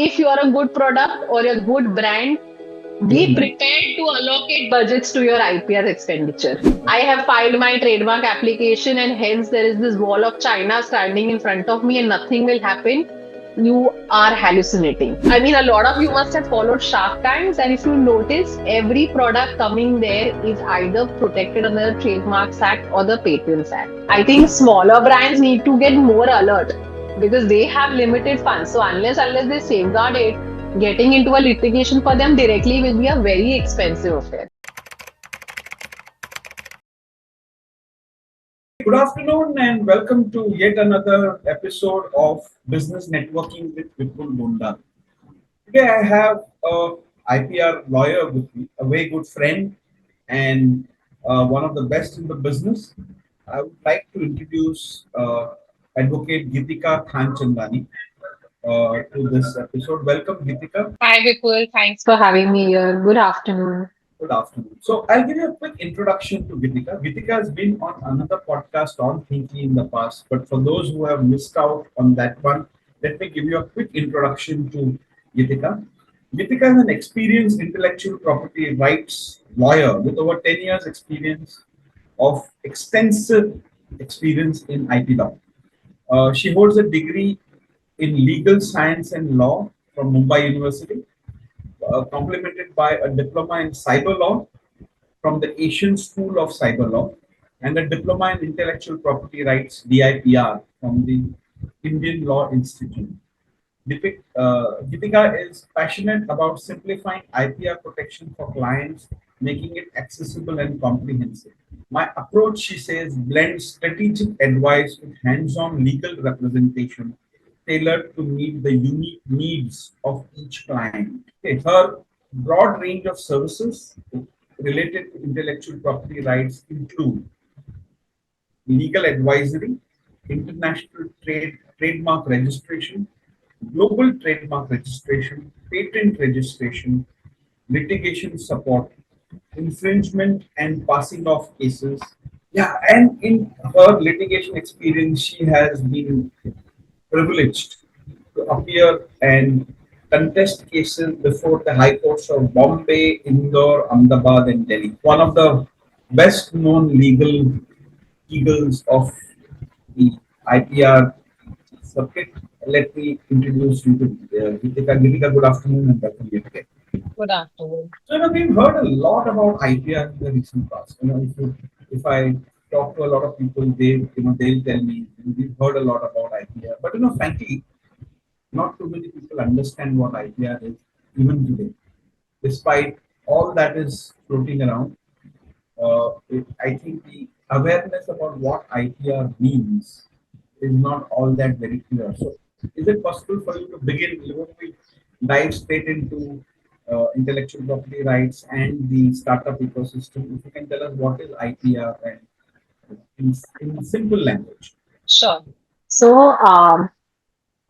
if you are a good product or a good brand, be prepared to allocate budgets to your IPR expenditure. I have filed my trademark application, and hence there is this wall of China standing in front of me, and nothing will happen. You are hallucinating. I mean, a lot of you must have followed Shark Tanks, and if you notice, every product coming there is either protected under the Trademarks Act or the Patents Act. I think smaller brands need to get more alert because they have limited funds. So unless they safeguard it, getting into a litigation for them directly will be a very expensive affair. Good afternoon and welcome to yet another episode of Business Networking with Vipul Bunda. Today I have a IPR lawyer with me, a very good friend and one of the best in the business. I would like to introduce Advocate Geetikaa Khanchandani to this episode. Welcome, Geetika. Hi, Vipul. Thanks for having me here. Good afternoon. Good afternoon. So I'll give you a quick introduction to Geetika. Geetika has been on another podcast on thinking in the past, but for those who have missed out on that one, let me give you a quick introduction to Geetika. Geetika is an experienced intellectual property rights lawyer with over 10 years experience of extensive experience in IP law. She holds a degree in legal science and law from Mumbai University, complemented by a diploma in cyber law from the Asian School of Cyber Law and a diploma in intellectual property rights (DIPR) from the Indian Law Institute. Geetika is passionate about simplifying IPR protection for clients, making it accessible and comprehensive. My approach, she says, blends strategic advice with hands-on legal representation tailored to meet the unique needs of each client. Okay, her broad range of services related to intellectual property rights include legal advisory, international trademark registration, global trademark registration, patent registration, litigation support, infringement and passing off cases. Yeah, and in her litigation experience, she has been privileged to appear and contest cases before the High Courts of Bombay, Indore, Ahmedabad, and Delhi. One of the best known legal eagles of the IPR circuit. Let me introduce you to Geetika. Geetika, good afternoon and welcome yet again. Good afternoon. So, we've heard a lot about IPR in the recent past. If I talk to a lot of people, they'll tell me we've heard a lot about IPR. But frankly, not too many people understand what IPR is even today. Despite all that is floating around, I think the awareness about what IPR means is not all that very clear. So, is it possible for you to begin? We dive straight into intellectual property rights and the startup ecosystem. If you can tell us what is IPR and in simple language. Sure. So,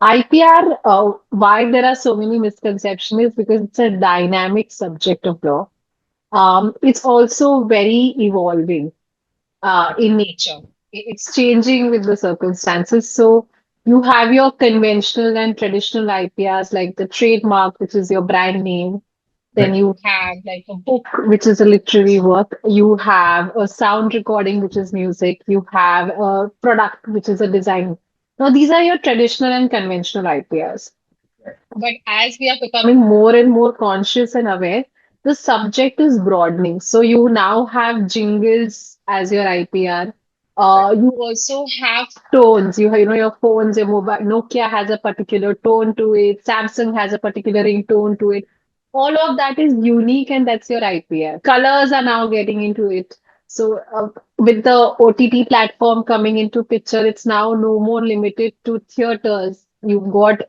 IPR, why there are so many misconceptions is because it's a dynamic subject of law. It's also very evolving in nature. It's changing with the circumstances. So you have your conventional and traditional IPRs like the trademark, which is your brand name. Then Right. you have like a book, which is a literary work. You have a sound recording, which is music. You have a product, which is a design. Now, these are your traditional and conventional IPRs. But as we are becoming more and more conscious and aware, the subject is broadening. So you now have jingles as your IPR. You also have tones. You know your phones, your mobile. Nokia has a particular tone to it. Samsung has a particular ringtone to it. All of that is unique, and that's your IPR. Colors are now getting into it. So with the OTT platform coming into picture, it's now no more limited to theaters. You've got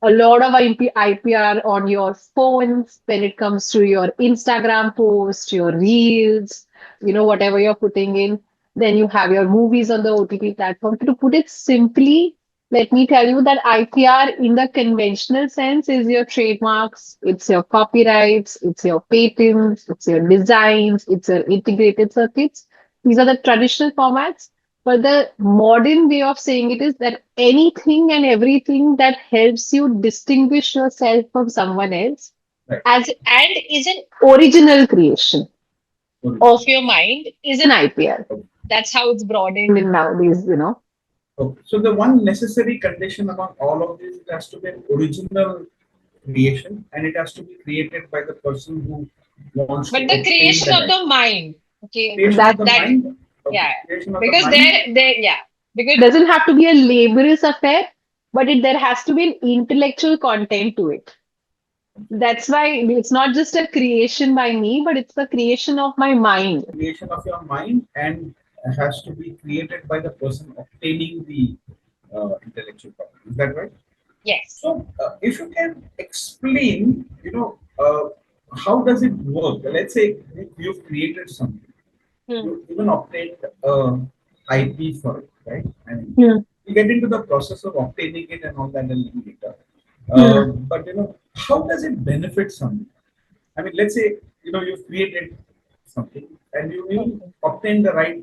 a lot of IPR on your phones when it comes to your Instagram post, your reels, whatever you're putting in. Then you have your movies on the OTT platform. To put it simply, let me tell you that IPR in the conventional sense is your trademarks, it's your copyrights, it's your patents, it's your designs, it's your integrated circuits. These are the traditional formats. But the modern way of saying it is that anything and everything that helps you distinguish yourself from someone else Right. as and is an original creation Original. of your mind is an IPR. Okay. That's how it's broadened in nowadays. Okay. So the one necessary condition among all of this, it has to be an original creation, and it has to be created by the person who wants to But the obtain creation that of idea. the mind, okay, Creation of that the that mind. Okay. yeah, Creation of the because mind. yeah, because it doesn't have to be a laborious affair, but there has to be an intellectual content to it. That's why it's not just a creation by me, but it's the creation of my mind. Creation of your mind, and has to be created by the person obtaining the intellectual property. Is that right? Yes. So, if you can explain, how does it work? Let's say you've created something, Hmm. you even obtained IP for it, right? And Hmm. we get into the process of obtaining it and all that a little later. Hmm. But how does it benefit someone? I mean, let's say you've created something and you Okay. obtain the right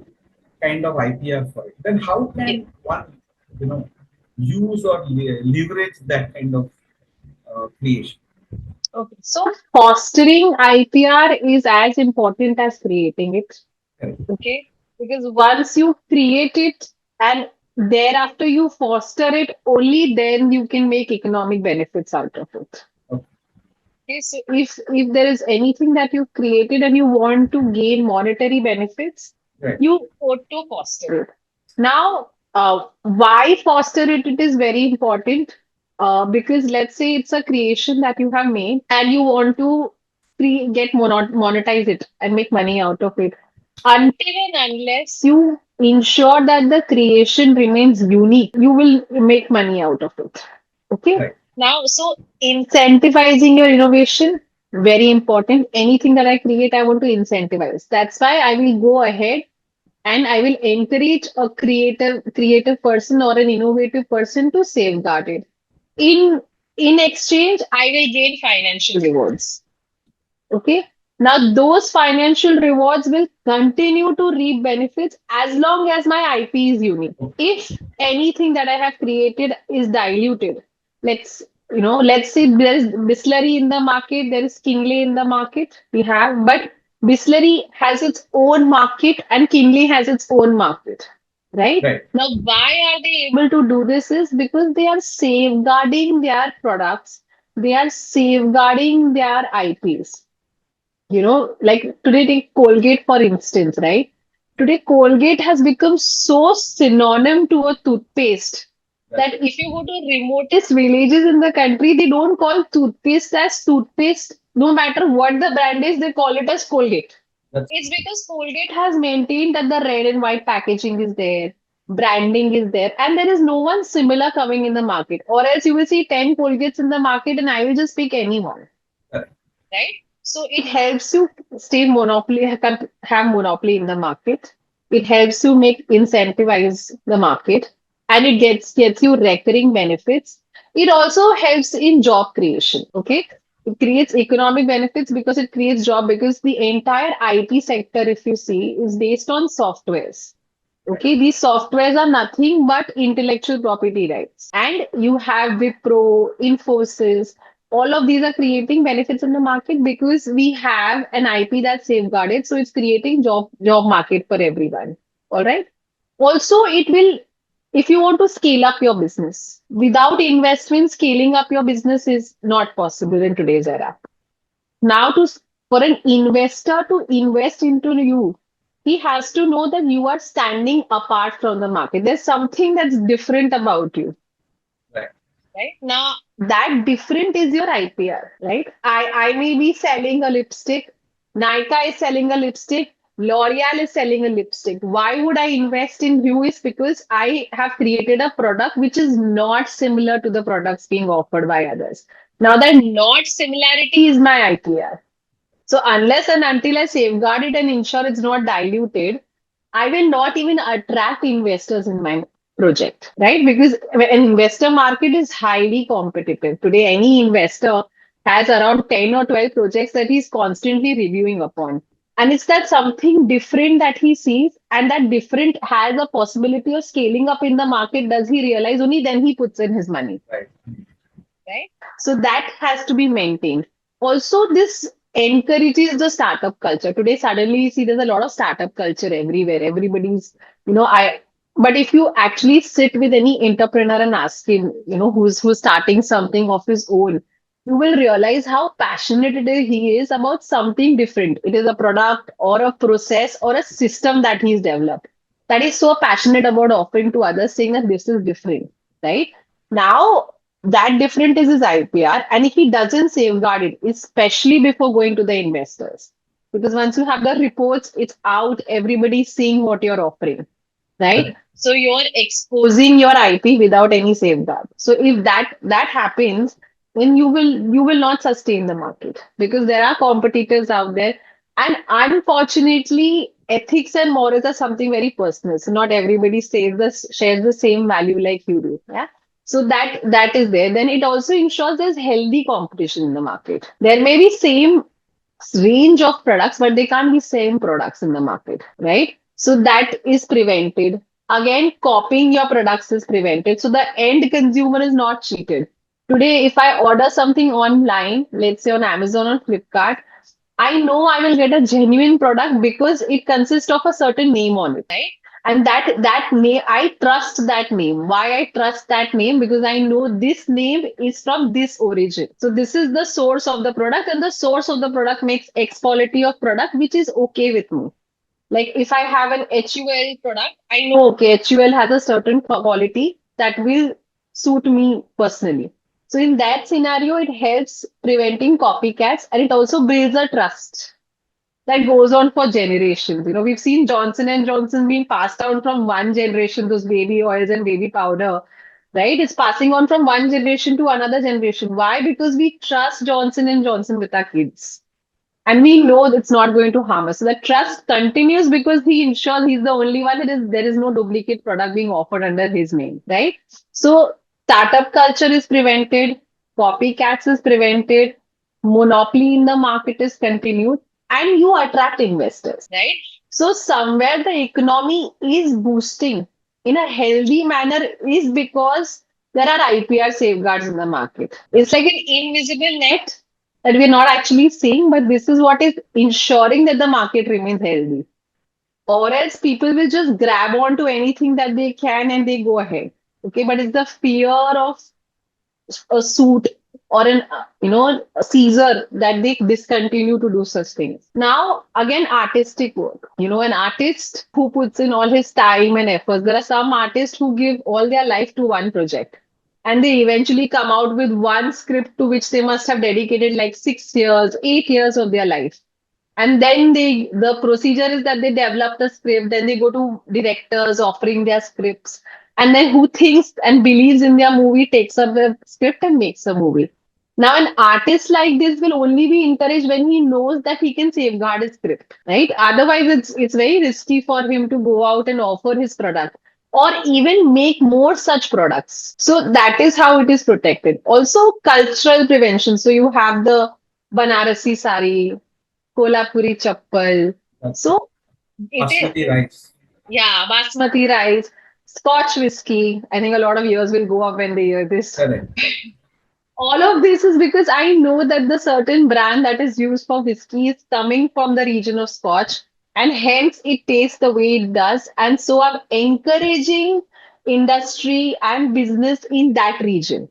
kind of IPR for it. Then how Yes. can one, you know, use or leverage that kind of creation? Okay. So fostering IPR is as important as creating it. Correct. Okay. Because once you create it and thereafter you foster it, only then you can make economic benefits out of it. Okay. Okay, so if there is anything that you've created and you want to gain monetary benefits, Right. you ought to foster it. Now, why foster it? It is very important because let's say it's a creation that you have made and you want to get monetize it and make money out of it. Until and unless you ensure that the creation remains unique, you will make money out of it. Okay. Right. Now, so incentivizing your innovation, very important. Anything that I create, I want to incentivize. That's why I will go ahead and I will encourage a creative person or an innovative person to safeguard it. In in exchange, I will gain financial rewards. Okay. Now, those financial rewards will continue to reap benefits as long as my IP is unique. Okay. If anything that I have created is diluted, let's let's say there is Bisleri in the market, there is Kinley in the market. We have, but Bisleri has its own market and Kinley has its own market, right? Right. Now, why are they able to do this? Is because they are safeguarding their products, they are safeguarding their IPs. Like today, take Colgate for instance, right? Right. Today, Colgate has become so synonym to a toothpaste Right. that if you go to remotest villages in the country, they don't call toothpaste as toothpaste. No matter what the brand is, they call it as Colgate. That's It's because Colgate has maintained that the red and white packaging is there, branding is there, and there is no one similar coming in the market. Or else you will see 10 Colgates in the market, and I will just pick anyone, correct. right? So it helps you stay monopoly, have monopoly in the market. It helps you make incentivize the market, and it gets you recurring benefits. It also helps in job creation. Okay, it creates economic benefits because it creates job because the entire IT sector, if you see, is based on softwares. Right. Okay, these softwares are nothing but intellectual property rights. And you have Wipro, Infosys, all of these are creating benefits in the market because we have an IP that's safeguarded. So it's creating job market for everyone. All right. Also, it will, if you want to scale up your business, without investment, scaling up your business is not possible in today's era. Now, for an investor to invest into you, he has to know that you are standing apart from the market. There's something that's different about you. Right. Right now, that different is your IPR, right? I may be selling a lipstick, Nika is selling a lipstick, L'Oreal is selling a lipstick. Why would I invest in you? Is because I have created a product which is not similar to the products being offered by others. Now, that not similarity is my IPR. So unless and until I safeguard it and ensure it's not diluted, I will not even attract investors in my project, right? Because an investor market is highly competitive. Today, any investor has around 10 or 12 projects that he's constantly reviewing upon. And it's that something different that he sees, and that different has a possibility of scaling up in the market. Does he realize? Only then he puts in his money, Right. right? So that has to be maintained. Also, this encourages the startup culture. Today, suddenly you see there's a lot of startup culture everywhere. Everybody's, but if you actually sit with any entrepreneur and ask him, who's starting something of his own, you will realize how passionate he is about something different. It is a product or a process or a system that he's developed that he's so passionate about offering to others, saying that this is different, right? Now, that different is his IPR. And if he doesn't safeguard it, especially before going to the investors, because once you have the reports, it's out, everybody's seeing what you're offering, right? Correct. So you're exposing your IP without any safeguard. So if that happens, then you will not sustain the market because there are competitors out there. And unfortunately, ethics and morals are something very personal. So not everybody shares the same value like you do. Yeah. So that is there. Then it also ensures there's healthy competition in the market. There may be same range of products, but they can't be same products in the market, right? So that is prevented. Again, copying your products is prevented. So the end consumer is not cheated. Today, if I order something online, let's say on Amazon or Flipkart, I know I will get a genuine product because it consists of a certain name on it, right? And that name, I trust that name. Why I trust that name? Because I know this name is from this origin. So this is the source of the product, and the source of the product makes X quality of product, which is okay with me. Like if I have an HUL product, I know okay, HUL has a certain quality that will suit me personally. So in that scenario, it helps preventing copycats and it also builds a trust that goes on for generations. We've seen Johnson and Johnson being passed down from one generation, those baby oils and baby powder, right? It's passing on from one generation to another generation. Why? Because we trust Johnson and Johnson with our kids and we know it's not going to harm us. So the trust continues because he ensures he's the only one. There is no duplicate product being offered under his name, right? So startup culture is prevented, copycats is prevented, monopoly in the market is continued, and you attract investors, right? So somewhere the economy is boosting in a healthy manner is because there are IPR safeguards in the market. It's like an invisible net that we're not actually seeing, but this is what is ensuring that the market remains healthy. Or else people will just grab onto anything that they can and they go ahead. Okay, but it's the fear of a suit or a Caesar that they discontinue to do such things. Now, again, artistic work. An artist who puts in all his time and efforts. There are some artists who give all their life to one project and they eventually come out with one script to which they must have dedicated like 6 years, 8 years of their life. And then the procedure is that they develop the script, then they go to directors offering their scripts, and then who thinks and believes in their movie takes up the script and makes a movie. Now, an artist like this will only be encouraged when he knows that he can safeguard his script, right? Otherwise, it's very risky for him to go out and offer his product or even make more such products. So that is how it is protected. Also, cultural prevention. So you have the Banarasi sari, Kolhapuri chappal. That's So it basmati is, rice. yeah, basmati rice, Scotch whiskey. I think a lot of years will go up when they hear this. Correct. All of this is because I know that the certain brand that is used for whiskey is coming from the region of Scotch, and hence it tastes the way it does. And so I'm encouraging industry and business in that region.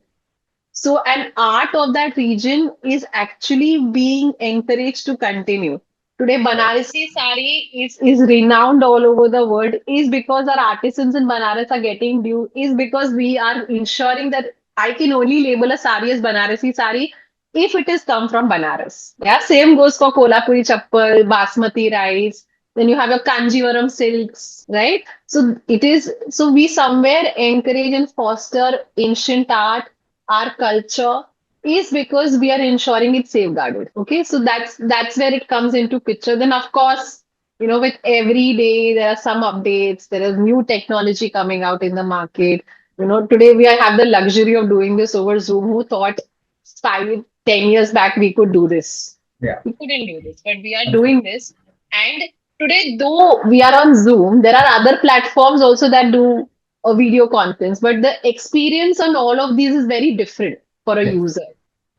So, an art of that region is actually being encouraged to continue. Today, Banarasi sari is renowned all over the world, is because our artisans in Banaras are getting due, is because we are ensuring that I can only label a sari as Banarasi sari if it is come from Banaras. Yeah, same goes for Kolhapuri chappal, basmati rice. Then you have your Kanjivaram silks, right? So we somewhere encourage and foster ancient art, our culture is because we are ensuring it's safeguarded. Okay, so that's where it comes into picture. Then of course, with every day there are some updates, there is new technology coming out in the market. Today have the luxury of doing this over Zoom. Who thought 5, 10 years back we could do this? Yeah. We couldn't do this, but we are doing this. And today, though we are on Zoom, there are other platforms also that do a video conference, but the experience on all of these is very different for a Yes. user,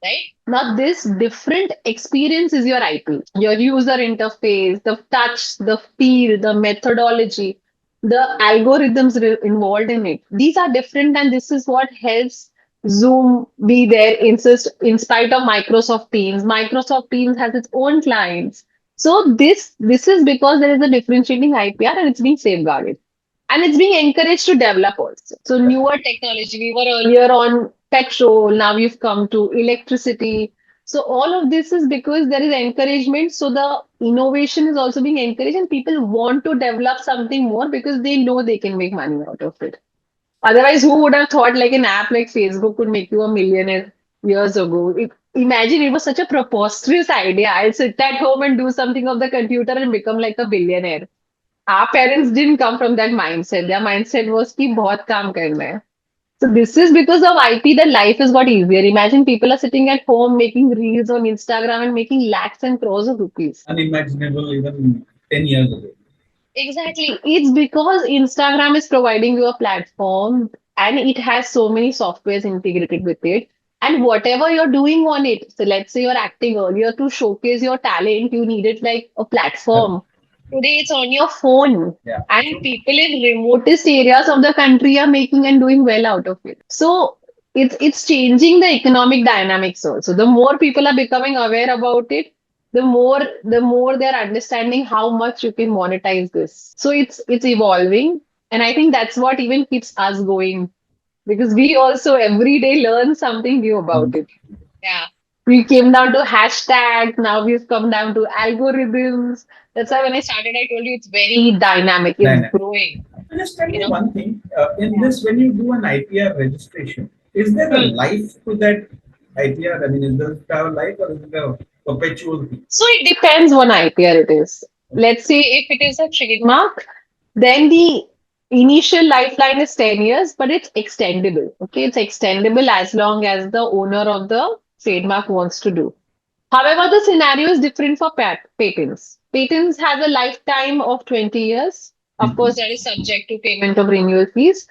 right? Now, this different experience is your IP, your user interface, the touch, the feel, the methodology, the algorithms involved in it. These are different, and this is what helps Zoom be there in spite of Microsoft Teams. Microsoft Teams has its own clients, so this is because there is a differentiating IPR and it's being safeguarded. And it's being encouraged to develop also. So newer technology, we were earlier on petrol, now we've come to electricity. So all of this is because there is encouragement. So the innovation is also being encouraged and people want to develop something more because they know they can make money out of it. Otherwise, who would have thought like an app like Facebook could make you a millionaire years ago? Imagine it was such a preposterous idea. I'll sit at home and do something of the computer and become like a billionaire. Our parents didn't come from that mindset. Their mindset was कि बहुत काम करना है. So this is because of IP that life has got easier. Imagine people are sitting at home making reels on Instagram and making lakhs and crores of rupees. Unimaginable even 10 years ago. Exactly. It's because Instagram is providing you a platform and it has so many softwares integrated with it. And whatever you're doing on it, so let's say you're acting earlier to showcase your talent, you needed like a Correct. platform. Today it's on your phone. Yeah. And people in remotest areas of the country are making and doing well out of it. So it's changing the economic dynamics also. The more people are becoming aware about it, the more they're understanding how much you can monetize this. So it's evolving, and I think that's what even keeps us going because we also every day learn something new about it. Yeah. We came down to hashtag, now we've come down to algorithms. That's why when I started, I told you it's very dynamic, it's Dynamic. growing, So just tell you me know. one thing. In this, when you do an IPR registration, is there a Hmm. life to that IPR? I mean, is there a life or is it a perpetual thing? So it depends what IPR it is. Let's say if it is a trademark, then the initial lifeline is 10 years, but it's extendable. Okay, it's extendable as long as the owner of the trademark wants to do. However, the scenario is different for patents. Patents has a lifetime of 20 years. Of course, that is subject to payment of renewal fees.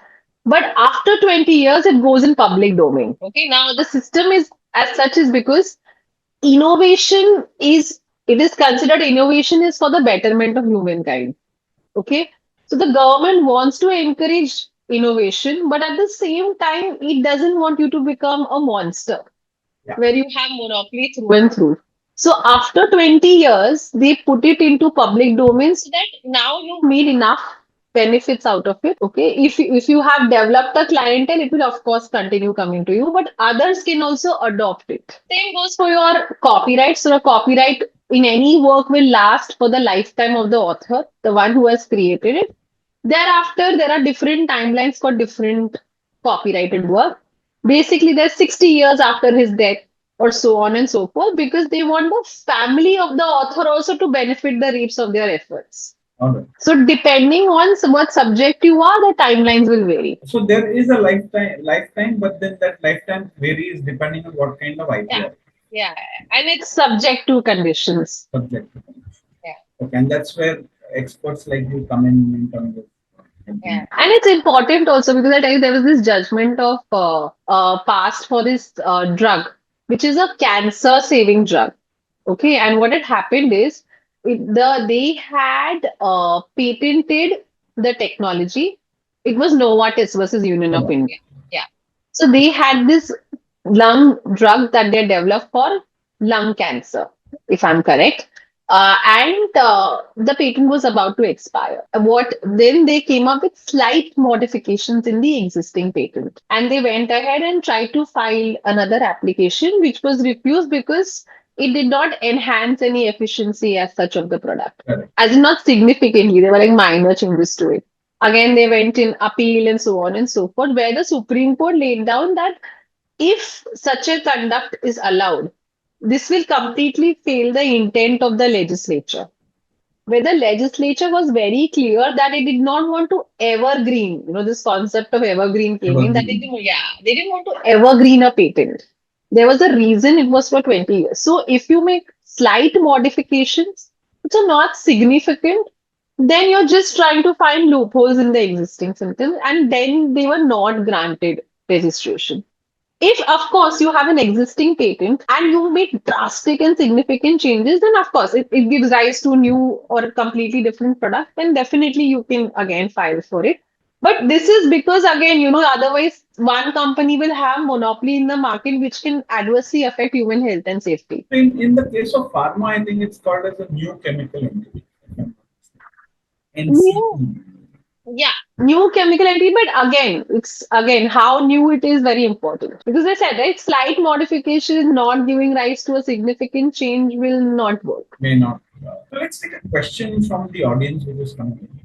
But after 20 years, it goes in public domain. Okay, now the system is as such is because innovation is it is considered innovation is for the betterment of humankind. Okay, so the government wants to encourage innovation, but at the same time it doesn't want you to become a monster Yeah. where you have monopoly through and through. So after 20 years they put it into public domain so that now you've made enough benefits out of it. Okay, if you have developed a clientele, it will of course continue coming to you, but others can also adopt it. Same goes for your copyright. So the copyright in any work will last for the lifetime of the author, the one who has created it. Thereafter, there are different timelines for different copyrighted work. Basically, there's 60 years after his death, or so on and so forth, because they want the family of the author also to benefit the reaps of their efforts. All right. So, depending on what subject you are, the timelines will vary. So there is a lifetime, but then that lifetime varies depending on what kind of Yeah, IPR yeah, and it's subject to conditions. subject. Yeah. Okay, and that's where experts like you come in terms of Yeah. helping. And it's important also because I tell you there was this judgment of passed for this drug, which is a cancer saving drug. Okay, and what had happened is they had patented the technology. It was Novartis versus Union All of right. India. Yeah. So they had this lung drug that they developed for lung cancer, if I'm correct. And the patent was about to expire. What then they came up with slight modifications in the existing patent, and they went ahead and tried to file another application, which was refused because it did not enhance any efficiency as such of the product, Correct. as in not significantly. There were like minor changes to it. Again, they went in appeal and so on and so forth, where the Supreme Court laid down that if such a conduct is allowed, this will completely fail the intent of the legislature. Where the legislature was very clear that it did not want to evergreen, this concept of evergreen came in that Evergreen. they didn't want to evergreen a patent. There was a reason it was for 20 years. So if you make slight modifications, which are not significant, then you're just trying to find loopholes in the existing systems, and then they were not granted registration. If, of course, you have an existing patent and you make drastic and significant changes, then of course it gives rise to new or a completely different product, then definitely you can again file for it. But this is because, again, otherwise one company will have monopoly in the market, which can adversely affect human health and safety. In the case of pharma, I think it's called as a new chemical entity. New, NCE. yeah, new chemical entity, but again, it's again how new it is very important. Because I said, right, slight modification not giving rise to a significant change will not work. May not. So let's take a question from the audience which is coming in.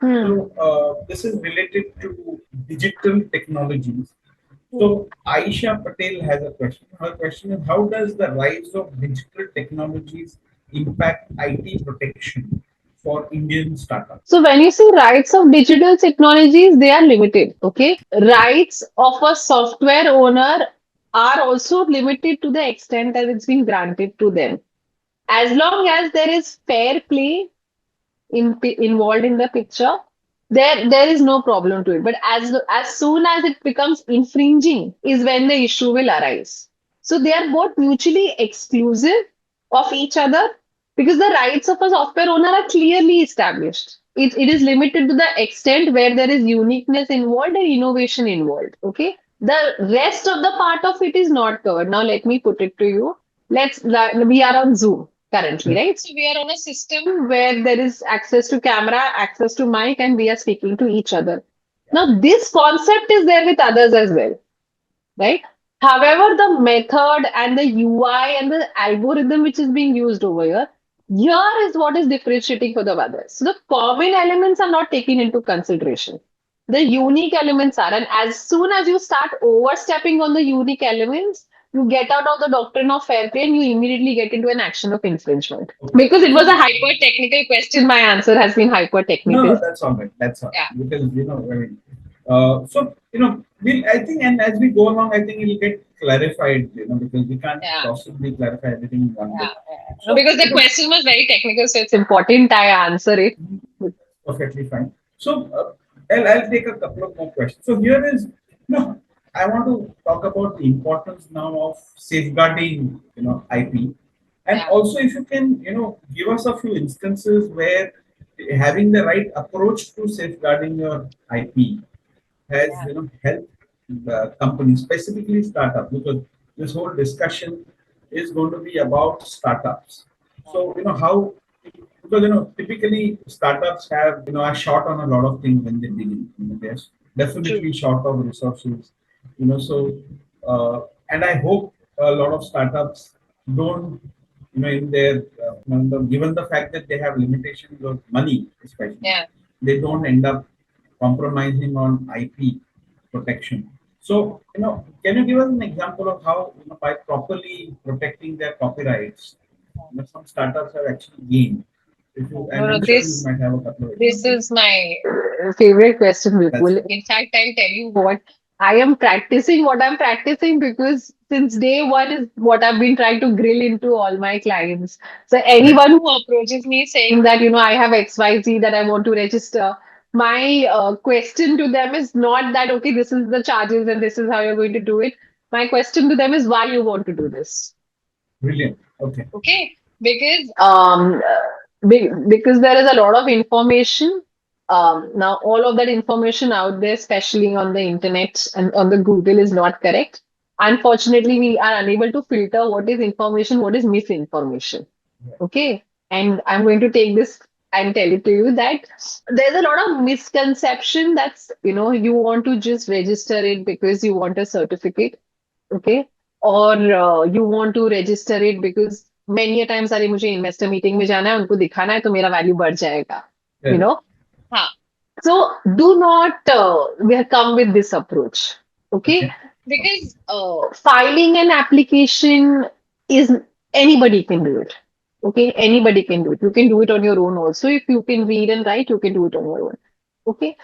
Hmm. So this is related to digital technologies. So Aisha Patel has a question. Her question is, how does the rise of digital technologies impact IT protection for Indian startups? So when you see rights of digital technologies, they are limited. Okay, rights of a software owner are also limited to the extent that it's been granted to them. As long as there is fair play involved in the picture, there is no problem to it. But as soon as it becomes infringing, is when the issue will arise. So they are both mutually exclusive of each other, because the rights of a software owner are clearly established. It is limited to the extent where there is uniqueness involved and innovation involved. Okay. The rest of the part of it is not covered. Now let me put it to you. We are on Zoom currently, Yeah. right? So we are on a system where there is access to camera, access to mic, and we are speaking to each other. Now, this concept is there with others as well, right? However, the method and the UI and the algorithm which is being used over here is what is differentiating for the others. So the common elements are not taken into consideration. The unique elements are, and as soon as you start overstepping on the unique elements, you get out of the doctrine of fair play and you immediately get into an action of infringement. Okay. Because it was a hyper technical question, my answer has been hyper No, technical. no, that's all right. That's all. Yeah. Because, I mean, we'll, I think, and as we go along, I think it'll get clarified, because we can't Yeah. possibly clarify everything in one Yeah, go. yeah. No, So, because the question was very technical, so it's important I answer it. perfectly fine. So, I'll take a couple of more questions. So, here is, I want to talk about the importance now of safeguarding, IP. And Yeah, also, if you can, give us a few instances where having the right approach to safeguarding your IP has yeah, helped the company, specifically startup, because this whole discussion is going to be about startups. So how, because typically startups have are short on a lot of things when they begin. They're true. definitely short of resources. So and I hope a lot of startups don't in their given the fact that they have limitations of money, especially Yeah. they don't end up compromising on IP protection. So, can you give us an example of how, by properly protecting their copyrights, some startups have actually gained? If you, No, and no, I'm sure you might have a couple of this examples. is my favorite question, That's Vipul. In fact, I'll tell you what, I am practicing what I'm practicing because since day one is what I've been trying to grill into all my clients. So anyone who approaches me saying that, I have XYZ that I want to register, my question to them is not that, okay, this is the charges and this is how you're going to do it. My question to them is why you want to do this. brilliant. Okay. Okay, because because there is a lot of information. Now, all of that information out there, especially on the internet and on the Google, is not correct. Unfortunately, we are unable to filter what is information, what is misinformation. Yeah. Okay, and I'm going to take this and tell it to you that there's a lot of misconception that's you want to just register it because you want a certificate. Okay, or you want to register it because many a times अरे मुझे investor meeting में जाना है उनको दिखाना है तो मेरा value बढ़ जाएगा, you Yeah. know. हाँ. So do not come with this approach. Okay, Okay. because filing an application is anybody can do it. Okay, anybody can do it. You can do it on your own also. If you can read and write, you can do it on your own. Okay,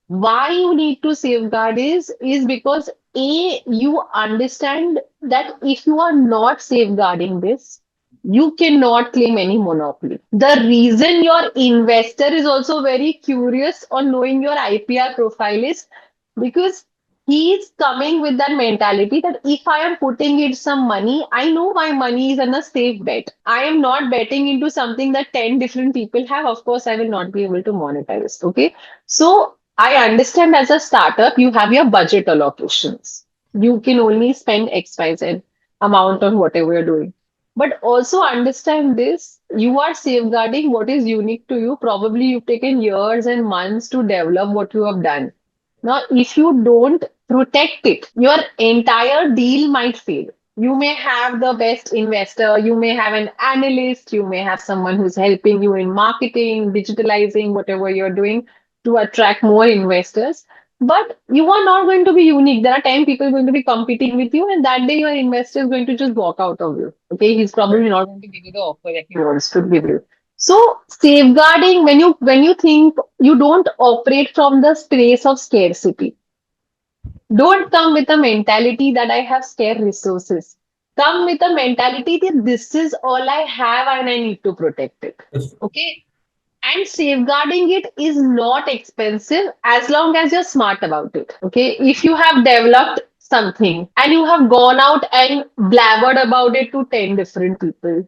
why you need to safeguard is because you understand that if you are not safeguarding this, You cannot claim any monopoly. The reason your investor is also very curious on knowing your IPR profile is because he's coming with that mentality that if I am putting in some money, I know my money is on a safe bet. I am not betting into something that 10 different people have. Of course, I will not be able to monetize. Okay. So I understand as a startup, you have your budget allocations. You can only spend XYZ amount on whatever you're doing. But also understand this, you are safeguarding what is unique to you. Probably you've taken years and months to develop what you have done. Now, if you don't protect it, your entire deal might fail. You may have the best investor, you may have an analyst, you may have someone who's helping you in marketing, digitalizing, whatever you're doing to attract more investors. But you are not going to be unique. There are 10 people going to be competing with you, and that day your investor is going to just walk out of you. Okay, he's probably not going to give you the offer that he wants to give you. So safeguarding, when you think, you don't operate from the space of scarcity. Don't come with a mentality that I have scarce resources. Come with a mentality that this is all I have and I need to protect it. Yes. Okay. And safeguarding it is not expensive as long as you're smart about it. Okay. If you have developed something and you have gone out and blabbered about it to 10 different people,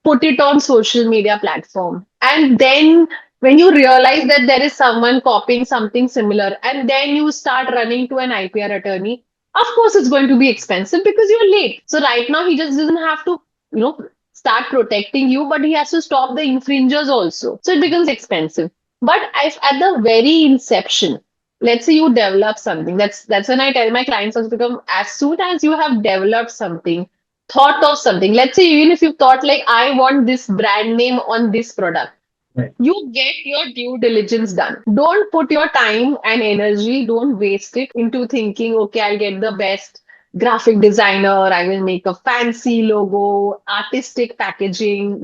put it on social media platform, and then when you realize that there is someone copying something similar, and then you start running to an IPR attorney, of course it's going to be expensive because you're late. So right now he just doesn't have to, you know, start protecting you, but he has to stop the infringers also. So it becomes expensive. But if at the very inception, let's say you develop something, that's when I tell my clients also to come, as soon as you have developed something, thought of something, let's say even if you thought like I want this brand name on this product, Right. you get your due diligence done. Don't put your time and energy, don't waste it into thinking, okay, I'll get the best graphic designer, I will make a fancy logo, artistic packaging,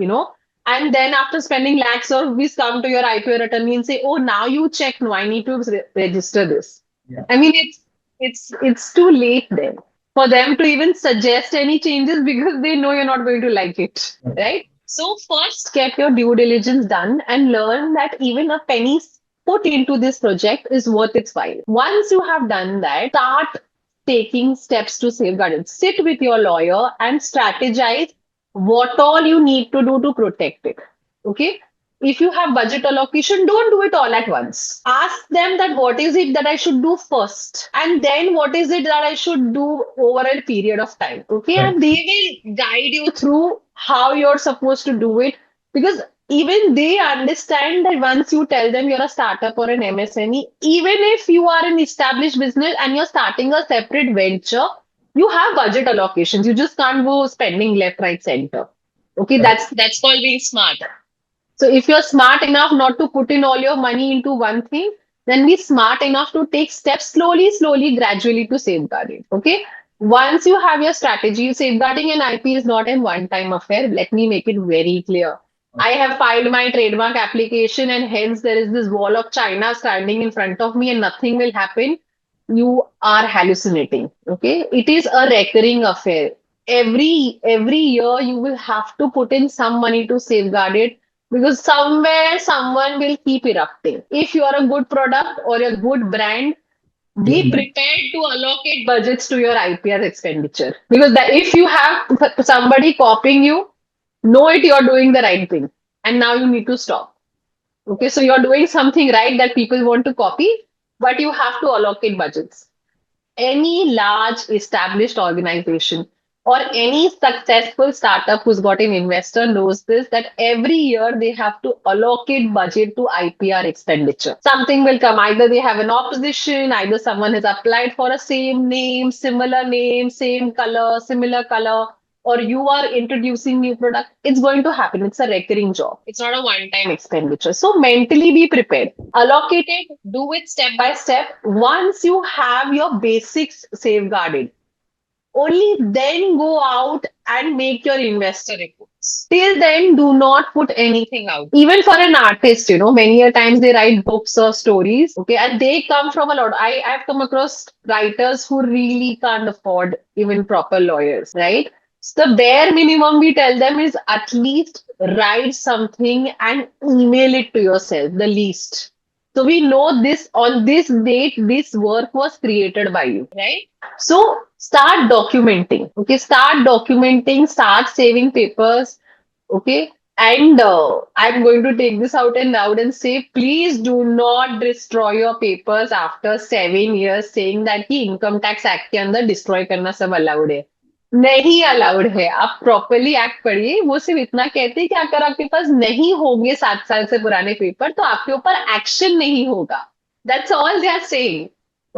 and then after spending lakhs of rupees, come to your IPO attorney and say, oh, now you check, no, I need to register this. Yeah. I mean, it's too late then for them to even suggest any changes because they know you're not going to like it, Right. right? So first get your due diligence done and learn that even a penny put into this project is worth its while. Once you have done that, start taking steps to safeguard it. Sit with your lawyer and strategize what all you need to do to protect it. Okay. If you have budget allocation, don't do it all at once. Ask them that what is it that I should do first, and then what is it that I should do over a period of time. Okay, Right. and they will guide you through how you're supposed to do it, because even they understand that once you tell them you're a startup or an MSME, even if you are an established business and you're starting a separate venture, you have budget allocations. You just can't go spending left, right, center. Okay, Right. that's called being smart. So if you're smart enough not to put in all your money into one thing, then be smart enough to take steps slowly, slowly, gradually to safeguard it. Okay. Once you have your strategy, safeguarding an IP is not a one-time affair. Let me make it very clear. I have filed my trademark application, and hence there is this wall of China standing in front of me, and nothing will happen. You are hallucinating. Okay. It is a recurring affair. Every year you will have to put in some money to safeguard it, because somewhere someone will keep erupting. If you are a good product or a good brand, be Yeah. prepared to allocate budgets to your IPR expenditure. Because that, if you have somebody copying you, know it you're doing the right thing. And now you need to stop. Okay, so you're doing something right that people want to copy, but you have to allocate budgets. Any large established organization or any successful startup who's got an investor knows this, that every year they have to allocate budget to IPR expenditure. Something will come, either they have an opposition, either someone has applied for a name, same color, similar color, or you are introducing new product. It's going to happen. It's a recurring job. It's not a one-time expenditure. So mentally be prepared. Allocate it, do it step by step. Once you have your basics safeguarded, only then go out and make your investor reports. Till then, do not put anything out. Even for an artist, many a times they write books or stories, okay, and they come from a lot. I've come across writers who really can't afford even proper lawyers, right? So the bare minimum we tell them is at least write something and email it to yourself, the least. So we know this on this date, this work was created by you, right? So start documenting. Okay, start documenting, start saving papers. Okay. And I'm going to take this out and loud and say, please do not destroy your papers after 7 years saying that कि income tax act के अंदर destroy करना सब allowed है. नहीं allowed है. आप properly act पढ़िए. वो सिर्फ इतना कहते हैं कि अगर आपके पास नहीं होंगे 7 साल से पुराने पेपर तो आपके ऊपर एक्शन नहीं होगा. That's all they are saying.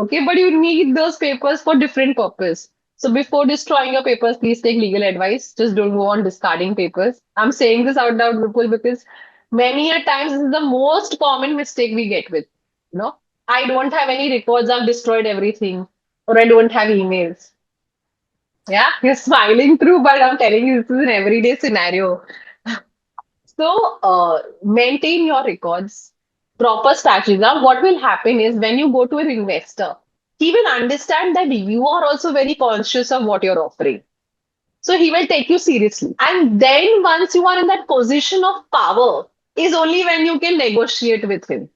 Okay, but you need those papers for different purpose. So before destroying your papers, please take legal advice. Just don't go on discarding papers. I'm saying this out loud, Vipul, because many a times this is the most common mistake we get with. You know, I don't have any records. I've destroyed everything, or I don't have emails. Yeah, you're smiling through, but I'm telling you, this is an everyday scenario. So, maintain your records, proper strategy. Now, what will happen is when you go to an investor, he will understand that you are also very conscious of what you're offering. So, he will take you seriously. And then, once you are in that position of power, is only when you can negotiate with him.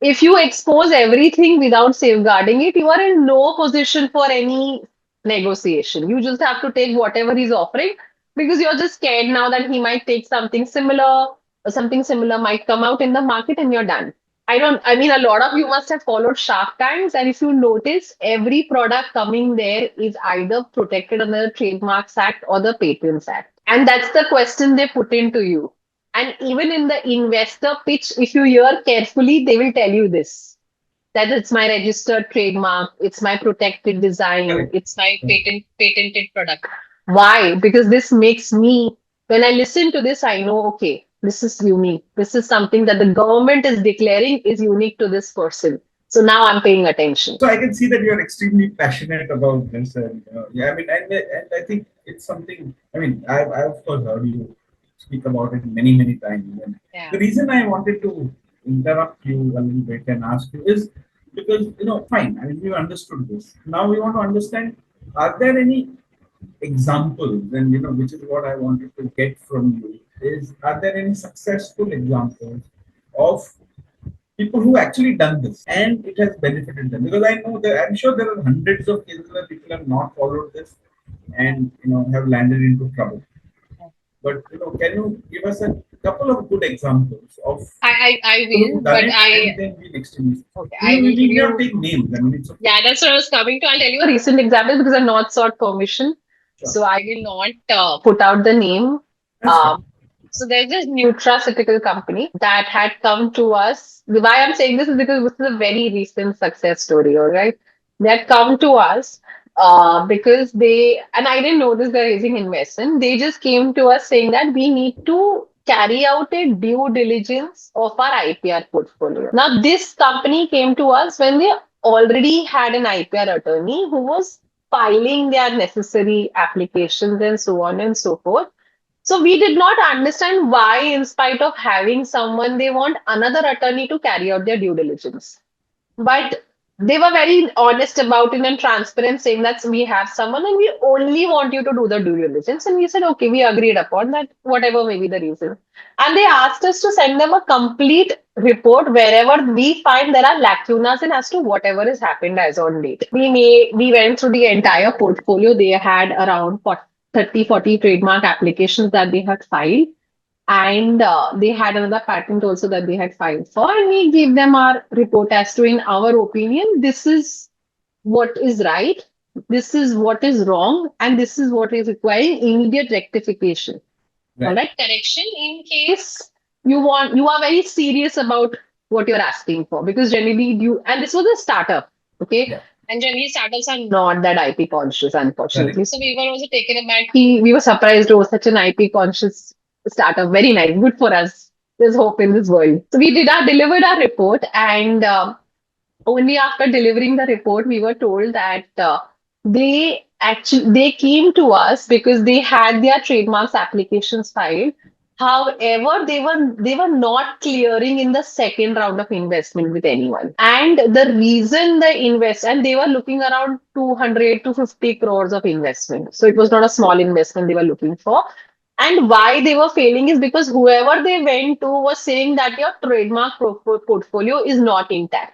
If you expose everything without safeguarding it, you are in no position for any negotiation. You just have to take whatever he's offering because you're just scared now that he might take something similar or something similar might come out in the market and you're done. I mean, a lot of you must have followed Shark Tanks, and if you notice, every product coming there is either protected under the Trademarks Act or the Patents Act. And that's the question they put into you. And even in the investor pitch, if you hear carefully, they will tell you this that it's my registered trademark, it's my protected design, Correct. it's my patented product. Why? Because this makes me, when I listen to this, I know, okay, this is unique. This is something that the government is declaring is unique to this person. So now I'm paying attention. So I can see that you're extremely passionate about this, and yeah, I mean, and I think it's something. I mean, I've of course heard you speak about it many times. And Yeah. the reason I wanted to interrupt you a little bit and ask you is because fine. I mean, we understood this. Now we want to understand: are there any examples? And which is what I wanted to get from you is: are there any successful examples of people who actually done this and it has benefited them? Because I know that I'm sure there are hundreds of cases where people have not followed this and have landed into trouble. But can you give us a couple of good examples of I people who will, done but it I and then been extremist? okay, We, I we will give need not you. take names. I mean, it's okay. Yeah, that's what I was coming to. I'll tell you a recent example because I've not sought permission. Sure. So I will not put out the name. That's fine. Um, so there's this nutraceutical company that had come to us. Why I'm saying this is because this is a very recent success story, all right? They had come to us because and I didn't know this, they're raising investment. They just came to us saying that we need to carry out a due diligence of our IPR portfolio. Now, this company came to us when they already had an IPR attorney who was filing their necessary applications and so on and so forth. So we did not understand why, in spite of having someone, they want another attorney to carry out their due diligence. But they were very honest about it and transparent, saying that we have someone and we only want you to do the due diligence. And we said, okay, we agreed upon that, whatever may be the reason. And they asked us to send them a complete report wherever we find there are lacunas in as to whatever has happened as on date. We went through the entire portfolio. They had around 30, 40 trademark applications that they had filed, and they had another patent also that they had filed for, and we gave them our report as to, in our opinion, this is what is right, this is what is wrong, and this is what is requiring immediate rectification. All Right. right, correction in case you are very serious about what you're asking for, because generally you, and this was a startup, okay, Yeah. and generally startups are not that IP conscious, Correct. unfortunately. So we were also taken aback. We were surprised, oh, such an IP conscious startup, very nice, good for us. There's hope in this world. So we delivered our report, and only after delivering the report we were told that they came to us because they had their trademarks applications filed, However, they were not clearing in the second round of investment with anyone. And the reason the invest and they were looking around 200 to 50 crores of investment. So it was not a small investment they were looking for. And why they were failing is because whoever they went to was saying that your trademark portfolio is not intact.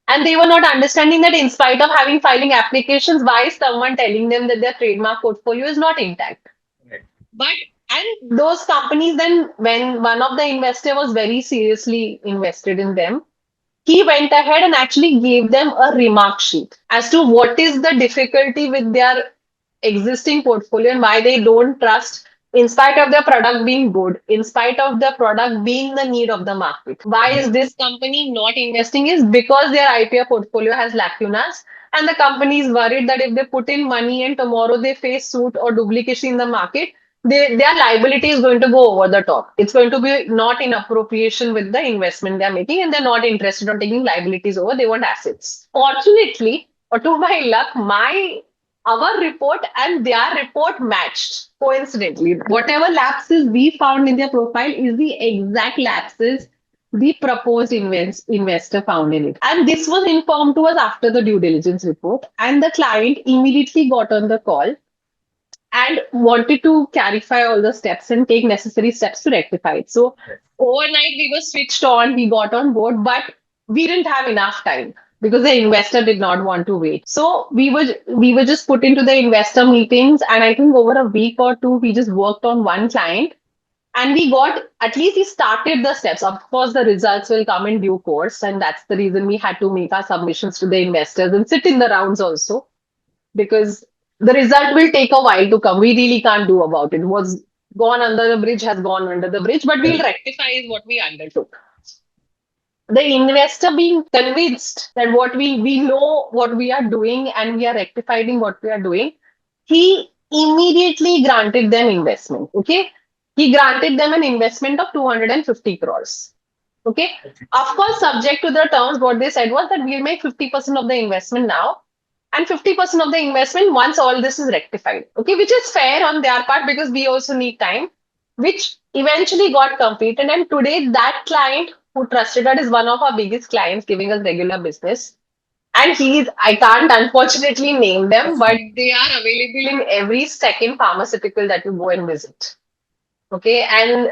And they were not understanding that in spite of having filing applications, why is someone telling them that their trademark portfolio is not intact? Right. But and those companies then, when one of the investor was very seriously invested in them, he went ahead and actually gave them a remark sheet as to what is the difficulty with their existing portfolio and why they don't trust, in spite of their product being good, in spite of the product being the need of the market. Why is this company not investing? Is because their IPO portfolio has lacunas, and the company is worried that if they put in money and tomorrow they face suit or duplication in the market, their liability is going to go over the top. It's going to be not in appropriation with the investment they're making, and they're not interested on taking liabilities over. They want assets. Fortunately, or to my luck, my our report and their report matched coincidentally. Whatever lapses we found in their profile is the exact lapses the proposed investor found in it. And this was informed to us after the due diligence report. And the client immediately got on the call and wanted to clarify all the steps and take necessary steps to rectify it. So overnight we were switched on, we got on board, but we didn't have enough time because the investor did not want to wait. So we were just put into the investor meetings, and I think over a week or two we just worked on one client, and we got, at least we started the steps. Of course, the results will come in due course, and that's the reason we had to make our submissions to the investors and sit in the rounds also, because the result will take a while to come. We really can't do about it. What's gone under the bridge has gone under the bridge, but we'll rectify is what we undertook. The investor being convinced that we know what we are doing and we are rectifying what we are doing, he immediately granted them investment. Okay. He granted them an investment of 250 crores. Okay. Of course, subject to the terms, what they said was that we'll make 50% of the investment now and 50% of the investment once all this is rectified. Okay, which is fair on their part because we also need time, which eventually got completed. And today, that client who trusted us is one of our biggest clients, giving us regular business. And I can't unfortunately name them, That's but fine. they are available in every second pharmaceutical that you go and visit. Okay, and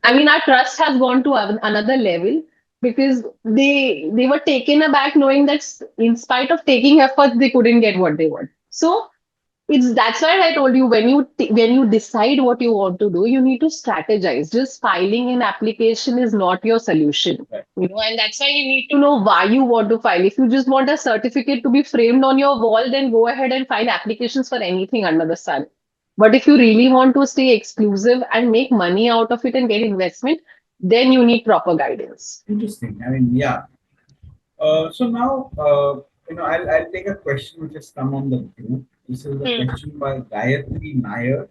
I mean, our trust has gone to another level because they were taken aback knowing that in spite of taking efforts, they couldn't get what they want. So it's that's why I told you, when you decide what you want to do, you need to strategize. Just filing an application is not your solution. Right. And that's why you need to know why you want to file. If you just want a certificate to be framed on your wall, then go ahead and file applications for anything under the sun. But if you really want to stay exclusive and make money out of it and get investment, then you need proper guidance. Interesting. I mean, yeah. So now, I'll take a question which has come on the group. This is a Hmm. question by Gayatri Nair.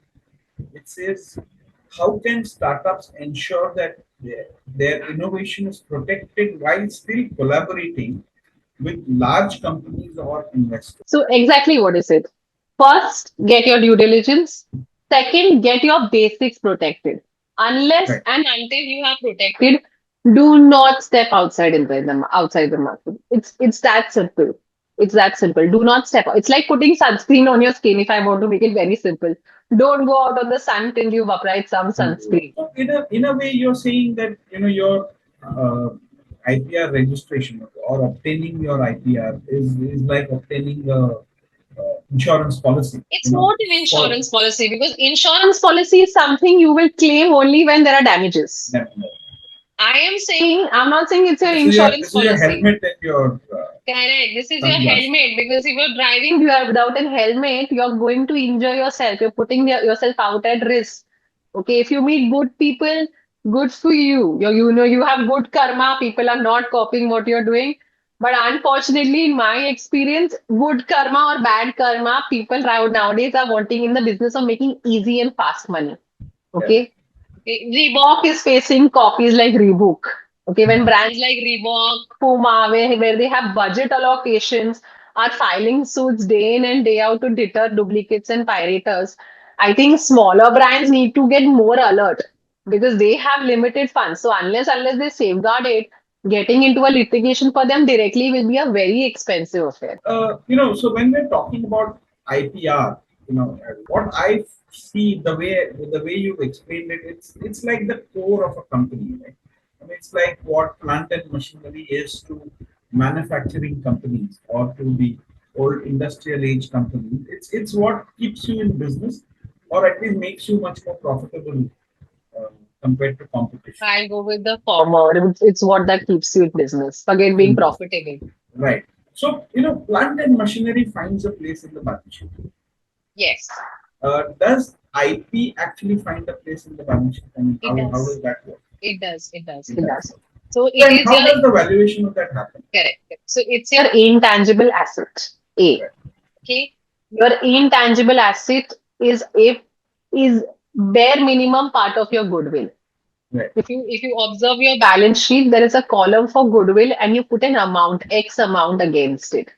It says, how can startups ensure that their innovation is protected while still collaborating with large companies or investors? So exactly what is it? First, get your due diligence. Second, get your basics protected. Unless Right. and until you have protected, do not step outside the market. It's that simple. It's that simple. Do not step out. It's like putting sunscreen on your skin. If I want to make it very simple, don't go out on the sun till you've applied some sunscreen. So in a way, you're saying that your IPR registration or obtaining your IPR is like obtaining a insurance policy. It's not an For insurance policy because insurance policy is something you will claim only when there are damages. them. I'm not saying it's your This is your insurance this is your policy. helmet and your Correct. This is your sunglasses. helmet because if you're driving without a helmet, you're going to injure yourself. You're putting yourself out at risk. Okay. If you meet good people, good for you. You have good karma. People are not copying what you're doing. But unfortunately, in my experience, good karma or bad karma, people nowadays are wanting in the business of making easy and fast money. Yeah. Okay. Reebok is facing copies like Reebok. Okay, when brands like Reebok, Puma, where they have budget allocations, are filing suits day in and day out to deter duplicates and pirates, I think smaller brands need to get more alert. because they have limited funds. So unless they safeguard it, getting into a litigation for them directly will be a very expensive affair. So when we're talking about IPR, what I see the way you've explained it, it's like the core of a company, right? I mean, it's like what plant and machinery is to manufacturing companies or to the old industrial age companies. It's what keeps you in business, or at least makes you much more profitable uh, compared to competition. I'll go with the former. It's what that keeps you in business. Again, being profitable. Right. So, plant and machinery finds a place in the balance sheet. Yes, Does IP actually find a place in the balance sheet? I mean, it how does. does that work? It does. It does. It It does. does. So it Then is your how does the valuation of that happen? correct. So it's your intangible asset. A. Right. Okay. Your intangible asset is bare minimum part of your goodwill. Right. If you observe your balance sheet, there is a column for goodwill and you put an amount, X amount against it.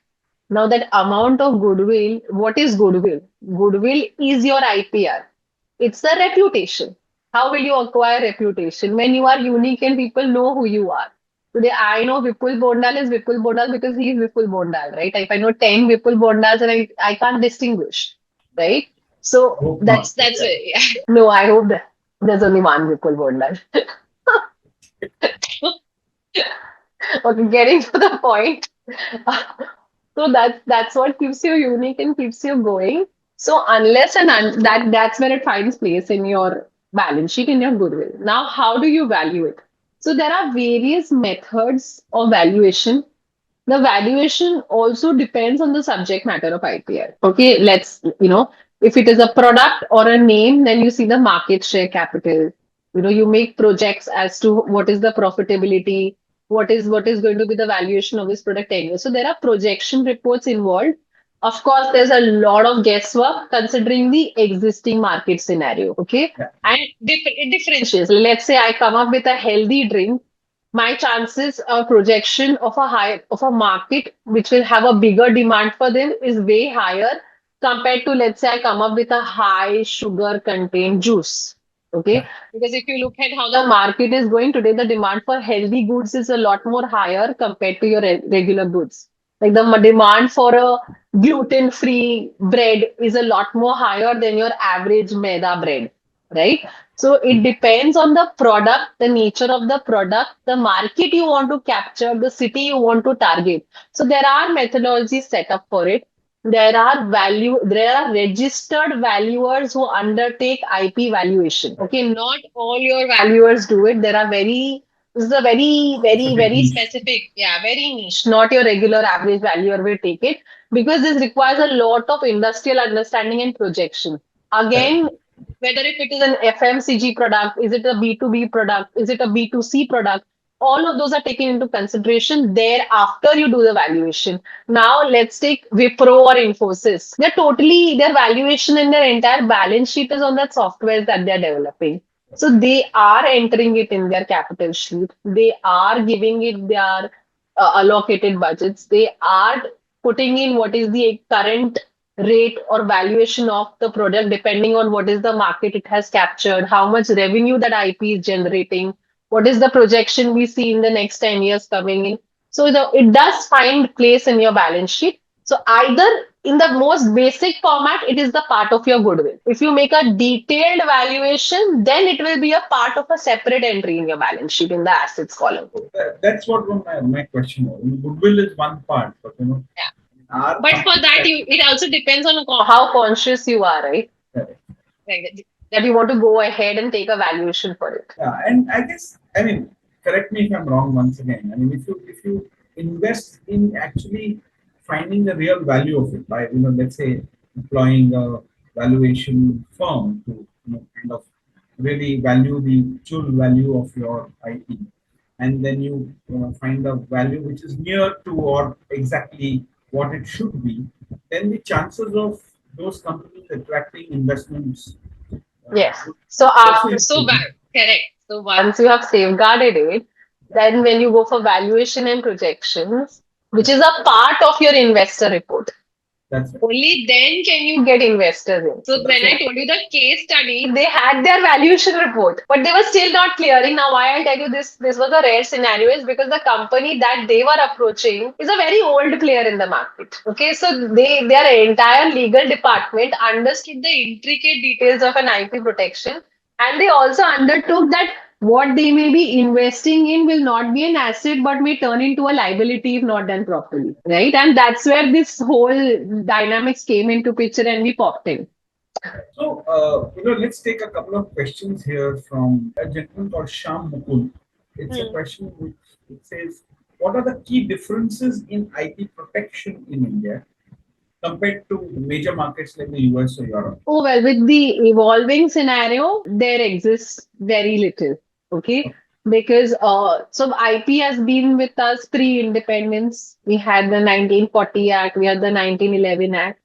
Now that amount of goodwill, what is goodwill? Goodwill is your IPR. It's the reputation. How will you acquire reputation? When you are unique and people know who you are. Today, I know Vipul Bondal is Vipul Bondal because he is Vipul Bondal, right? If I know 10 Vipul Bondals and I can't distinguish, right? So Hope not, that's but that's yeah. it. No, I hope that there's only one Vipul Bondal. Okay, getting to the point. So that's what keeps you unique and keeps you going. So unless that's where it finds place in your balance sheet, in your goodwill. Now, how do you value it? So there are various methods of valuation. The valuation also depends on the subject matter of IPR. Okay, if it is a product or a name, then you see the market share capital. You make projects as to what is the profitability, what is going to be the valuation of this product anyway. So there are projection reports involved. Of course, there's a lot of guesswork considering the existing market scenario. Okay, Yeah. and it differentiates. Let's say I come up with a healthy drink, my chances of projection of a market which will have a bigger demand for them is way higher compared to, let's say, I come up with a high sugar contained juice. Okay, Yeah. because if you look at how the market is going today, the demand for healthy goods is a lot more higher compared to your regular goods. Like the demand for a gluten free bread is a lot more higher than your average maida bread, right? So it depends on the product, the nature of the product, the market you want to capture, the city you want to target. So there are methodologies set up for it. There are registered valuers who undertake IP valuation. Right. Okay, not all your valuers do it. This is a very, very, Specific very niche. specific, yeah, very niche. Not your regular average valuer will take it because this requires a lot of industrial understanding and projection. Correct. Again, whether if it is an FMCG product, is it a B2B product, is it a B2C product, all of those are taken into consideration thereafter you do the valuation. Now, let's take Wipro or Infosys. Their valuation and their entire balance sheet is on that software that they're developing. So they are entering it in their capital sheet. They are giving it their allocated budgets. They are putting in what is the current rate or valuation of the product depending on what is the market it has captured, how much revenue that IP is generating, what is the projection we see in the next 10 years coming in. So it does find place in your balance sheet. So either in the most basic format, it is the part of your goodwill. If you make a detailed valuation, then it will be a part of a separate entry in your balance sheet in the assets column. That's what my question was. Goodwill is one part, but our But for company that, it also depends on how conscious you are, right? that. Like that you want to go ahead and take a valuation for it. Yeah, and I guess, I mean, correct me if I'm wrong once again. I mean, if you invest in actually finding the real value of it by, let's say employing a valuation firm to, kind of really value the true value of your IP, and then you, find a value which is near to or exactly what it should be, then the chances of those companies attracting investments Yes. would So also after so improve. bad, correct. So once you have safeguarded it, then when you go for valuation and projections, which Yeah. is a part of your investor report. That's right. Only then can you get investors in. So That's when I right. told you the case study, they had their valuation report, but they were still not clearing. Now, why I'll tell you this was a rare scenario is because the company that they were approaching is a very old player in the market. Okay, so their entire legal department understood the intricate details of an IP protection, and they also undertook that what they may be investing in will not be an asset but may turn into a liability if not done properly, right? And that's where this whole dynamics came into picture and we popped in. So, let's take a couple of questions here from a gentleman called Sham Mukul. It's a Hmm. question which it says, what are the key differences in IP protection in India compared to major markets like the US or Europe? Oh, well, with the evolving scenario, there exists very little. Okay. Because so IP has been with us pre-independence. We had the 1940 Act, we had the 1911 Act.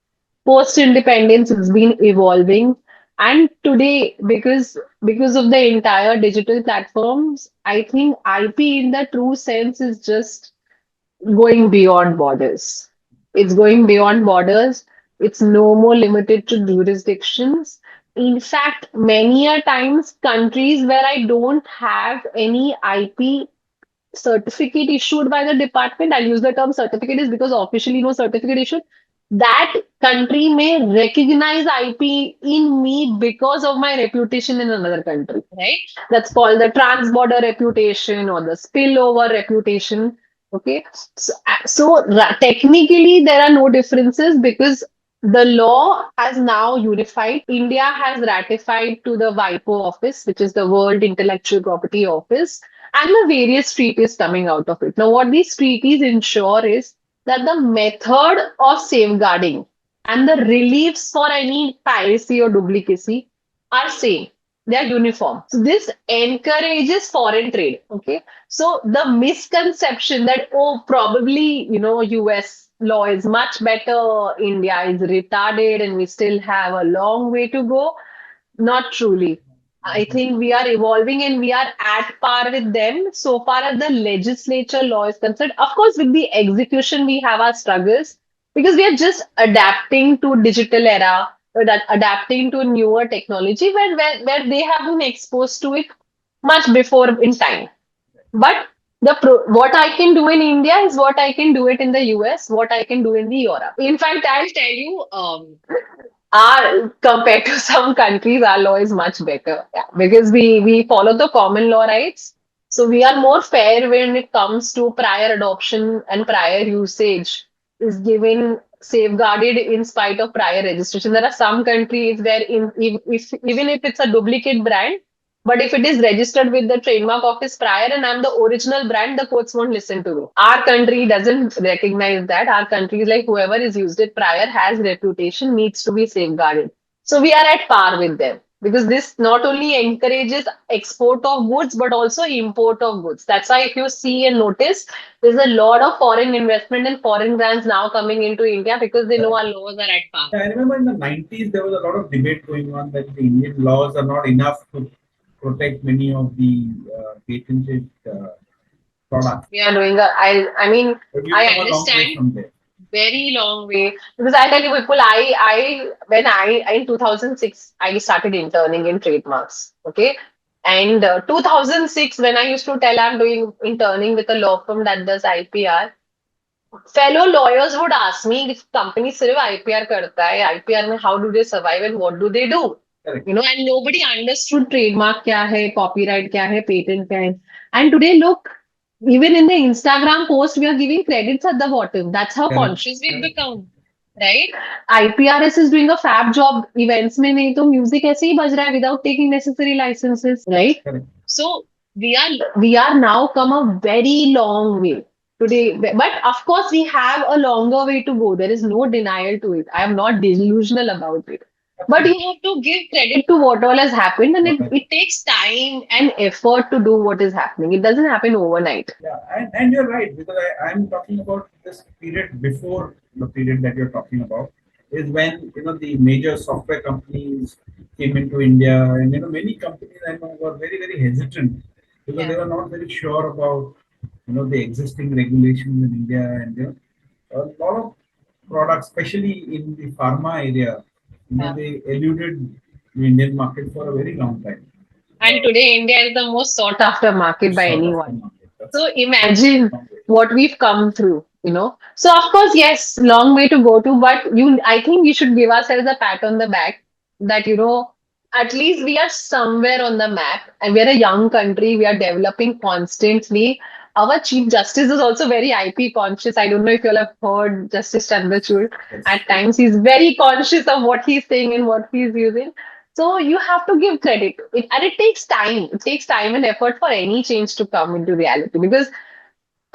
Post-independence, it's been evolving. And today, because of the entire digital platforms, I think IP in the true sense is just going beyond borders. It's going beyond borders. It's no more limited to jurisdictions. In fact, many a times countries where I don't have any IP certificate issued by the department, I'll use the term certificate is because officially no certificate issued, that country may recognize IP in me because of my reputation in another country, right? That's called the trans-border reputation or the spillover reputation. Okay, so technically there are no differences because the law has now unified. India has ratified to the WIPO office, which is the World Intellectual Property Office, and the various treaties coming out of it. Now, what these treaties ensure is that the method of safeguarding and the reliefs for any piracy or duplicacy are same. They are uniform. So this encourages foreign trade. Okay. So the misconception that, oh, probably, US law is much better, India is retarded, and we still have a long way to go. Not truly. I think we are evolving and we are at par with them so far as the legislature law is concerned. Of course, with the execution, we have our struggles because we are just adapting to digital era, or that adapting to newer technology where they have been exposed to it much before in time. But what I can do in India is what I can do it in the US, what I can do in the Europe. In fact, I'll tell you, our compared to some countries, our law is much better. Yeah, because we follow the common law rights. So we are more fair when it comes to prior adoption and prior usage is given safeguarded in spite of prior registration. There are some countries where if even if it's a duplicate brand, but if it is registered with the trademark office prior and I'm the original brand, the courts won't listen to me. Our country doesn't recognize that. Our country is like whoever has used it prior has reputation, needs to be safeguarded. So we are at par with them because this not only encourages export of goods but also import of goods. That's why if you see and notice, there's a lot of foreign investment and foreign brands now coming into India because they know our laws are at par. Yeah, I remember in the 90s there was a lot of debate going on that the Indian laws are not enough to protect many of the patented products. We are doing I mean, But we've I come a long way understand from there. very long way because I tell you, people, when I in 2006 I started interning in trademarks. Okay, and 2006 when I used to tell I'm doing interning with a law firm that does IPR, fellow lawyers would ask me if company सिर्फ IPR करता है, IPR में how do they survive and what do they do? Correct. And nobody understood trademark क्या है, copyright क्या है, patent क्या है. And today, look, even in the Instagram post, we are giving credits at the bottom. That's how Correct. conscious we've become. Right? IPRS is doing a fab job. Events में नहीं तो music ऐसे ही बज रहा है without taking necessary licenses. Right? Correct. So we are now come a very long way today. But of course, we have a longer way to go. There is no denial to it. I am not delusional about it. But you have to give credit to what all has happened, and it takes time and effort to do what is happening. It doesn't happen overnight. Yeah, and you're right because I'm talking about this period before the period that you're talking about is when the major software companies came into India, and many companies I know were very very hesitant because they Yeah. were not very sure about the existing regulations in India, and a lot of products, especially in the pharma area, Yeah. they eluded the Indian market for a very long time. And today, India is the most sought after market by Most sort of the anyone. market. That's So right. imagine Long way. what we've come through. So of course, yes, long way to go to, but I think we should give ourselves a pat on the back that at least we are somewhere on the map and we're a young country. We are developing constantly. Our Chief Justice is also very IP conscious. I don't know if you'll have heard Justice Chandrachud. Yes. At times, he's very conscious of what he's saying and what he's using. So you have to give credit. And it takes time. It takes time and effort for any change to come into reality because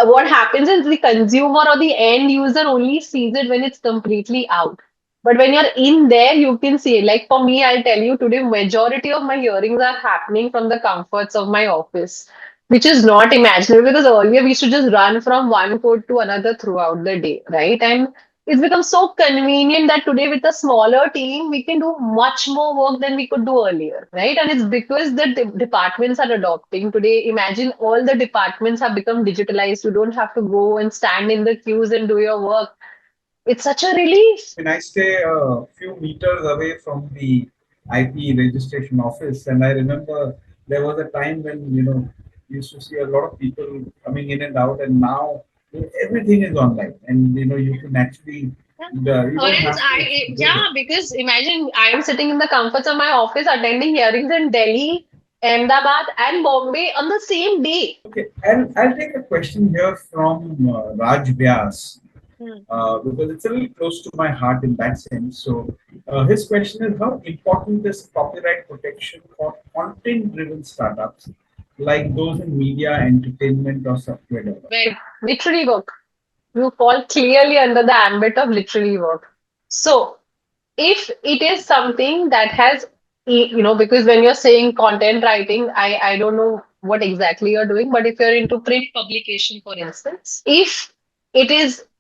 what happens is the consumer or the end user only sees it when it's completely out. But when you're in there, you can see it. Like for me, I'll tell you today, majority of my hearings are happening from the comforts of my office, which is not imaginable because earlier we used to just run from one court to another throughout the day, right? And it's become so convenient that today with a smaller team, we can do much more work than we could do earlier, right? And it's because the departments are adopting today. Imagine all the departments have become digitalized. You don't have to go and stand in the queues and do your work. It's such a relief. I mean, I stay a few meters away from the IP registration office, and I remember there was a time when you used to see a lot of people coming in and out, and now everything is online, and you can actually you Or don't else have to go there. yeah, because imagine I am sitting in the comforts of my office attending hearings in Delhi, Ahmedabad, and Bombay on the same day. Okay, and I'll take a question here from Raj Vyas. Hmm. Because it's a little close to my heart in that sense. So, his question is how important is copyright protection for content driven startups like those in media, entertainment, or software development? Well, literary work. You fall clearly under the ambit of literary work. So, if it is something that has, because when you're saying content writing, I don't know what exactly you're doing, but if you're into print publication, for instance, if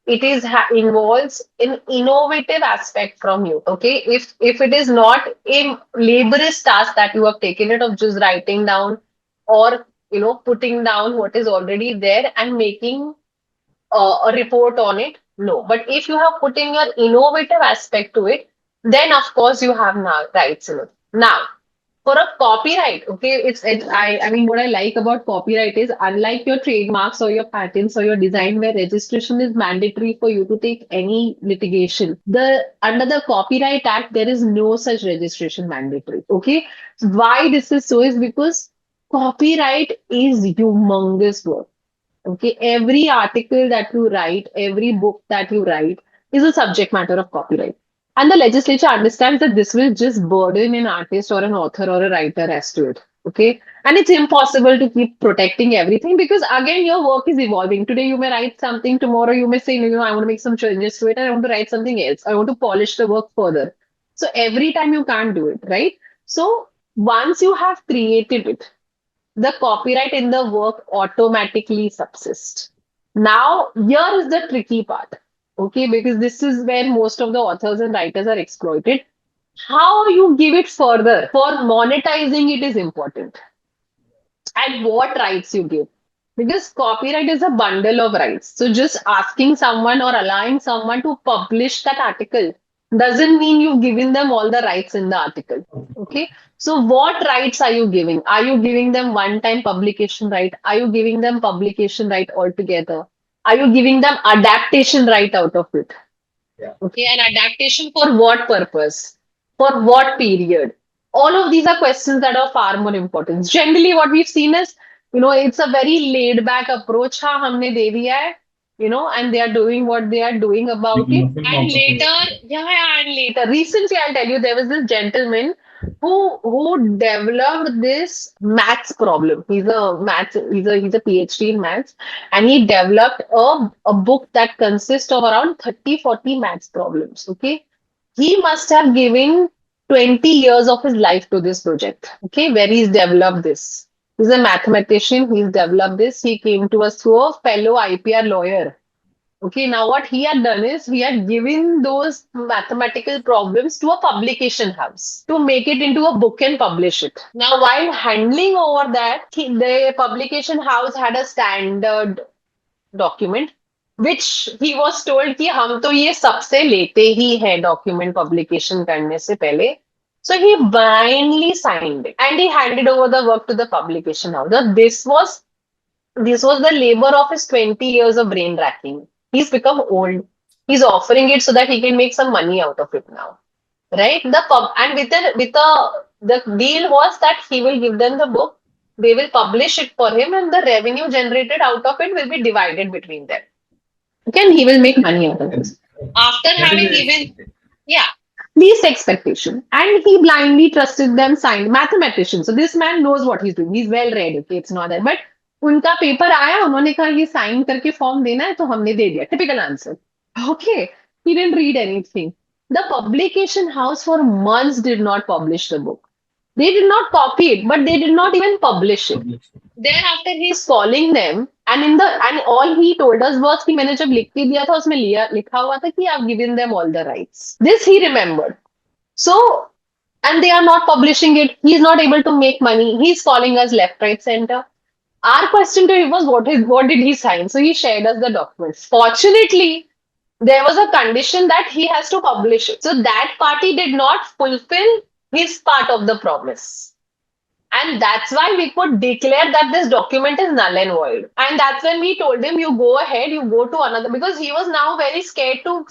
involves an innovative aspect from you, okay, if it is not a laborious task that you have taken it of just writing down or putting down what is already there and making a report on it. No. But if you have put in your innovative aspect to it, then of course you have now rights in it. Now, for a copyright, okay, I mean what I like about copyright is unlike your trademarks or your patents or your design where registration is mandatory for you to take any litigation. The under the Copyright Act, there is no such registration mandatory. Okay. Why this is so is because copyright is humongous work. Okay, every article that you write, every book that you write is a subject matter of copyright. And the legislature understands that this will just burden an artist or an author or a writer as to it. Okay. And it's impossible to keep protecting everything because, again, your work is evolving. Today, you may write something, tomorrow, you may say, I want to make some changes to it and I want to write something else. I want to polish the work further. So, every time you can't do it, right? So, once you have created it, the copyright in the work automatically subsists. Now, here is the tricky part, okay, because this is where most of the authors and writers are exploited. How you give it further for monetizing it is important, and what rights you give. Because copyright is a bundle of rights. So just asking someone or allowing someone to publish that article doesn't mean you've given them all the rights in the article. Okay. So what rights are you giving? Are you giving them one-time publication right? Are you giving them publication right altogether? Are you giving them adaptation right out of it? Yeah. Okay, and adaptation for what purpose? For what period? All of these are questions that are far more important. Generally, what we've seen is, it's a very laid back approach. Ha, humne de diya hai, and they are doing what they are doing about Making it. a film And out of later, it. yeah, and later, recently, I'll tell you, there was this gentleman who developed this maths problem. He's a PhD in maths, and he developed a book that consists of around 30-40 maths problems. Okay. He must have given 20 years of his life to this project. Okay, where he's developed this. He's a mathematician, he's developed this. He came to us through a fellow IPR lawyer. Okay, now what he had done is he had given those mathematical problems to a publication house to make it into a book and publish it. Now, while handling over that, the publication house had a standard document which he was told कि हम तो ये सबसे लेते ही हैं document publication करने से पहले. So he blindly signed it and he handed over the work to the publication house. Now, this was the labor of his 20 years of brain racking. He's become old. He's offering it so that he can make some money out of it now. Right? And the deal was that he will give them the book, they will publish it for him, and the revenue generated out of it will be divided between them. Okay, and he will make money out of And this. After that is having the given, expectation. yeah, least expectation. And he blindly trusted them, signed mathematician. So this man knows what he's doing. He's well read. Okay, it's not that. But उनका paper आया, उन्होंने कहा ये sign करके form देना है तो हमने दे दिया. Typical answer. Okay, he didn't read anything. The publication house for months did not publish the book. They did not copy it, but they did not even publish it. Published. Thereafter he's calling them and all he told us was कि मैंने जब लिख के दिया था उसमें लिखा हुआ था कि I've given them all the rights. This he remembered. So, and they are not publishing it. He's not able to make money. He's calling us left, right, center. Our question to him was what did he sign? So he shared us the documents. Fortunately, there was a condition that he has to publish it. So that party did not fulfill his part of the promise. And that's why we could declare that this document is null and void. And that's when we told him, you go ahead, you go to another, because he was now very scared to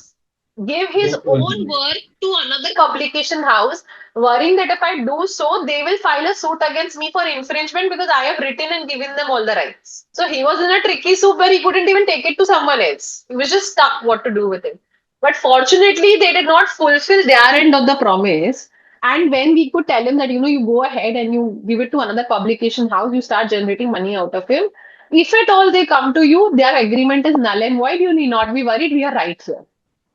give his Go to own another. work to another publication house, worrying that if I do so, they will file a suit against me for infringement because I have written and given them all the rights. So he was in a tricky soup where he couldn't even take it to someone else. He was just stuck what to do with it. But fortunately, they did not fulfill their end of the promise. And when we could tell him that, you go ahead and you give it to another publication house, you start generating money out of him. If at all they come to you, their agreement is null and void. You need not be worried. We are right here.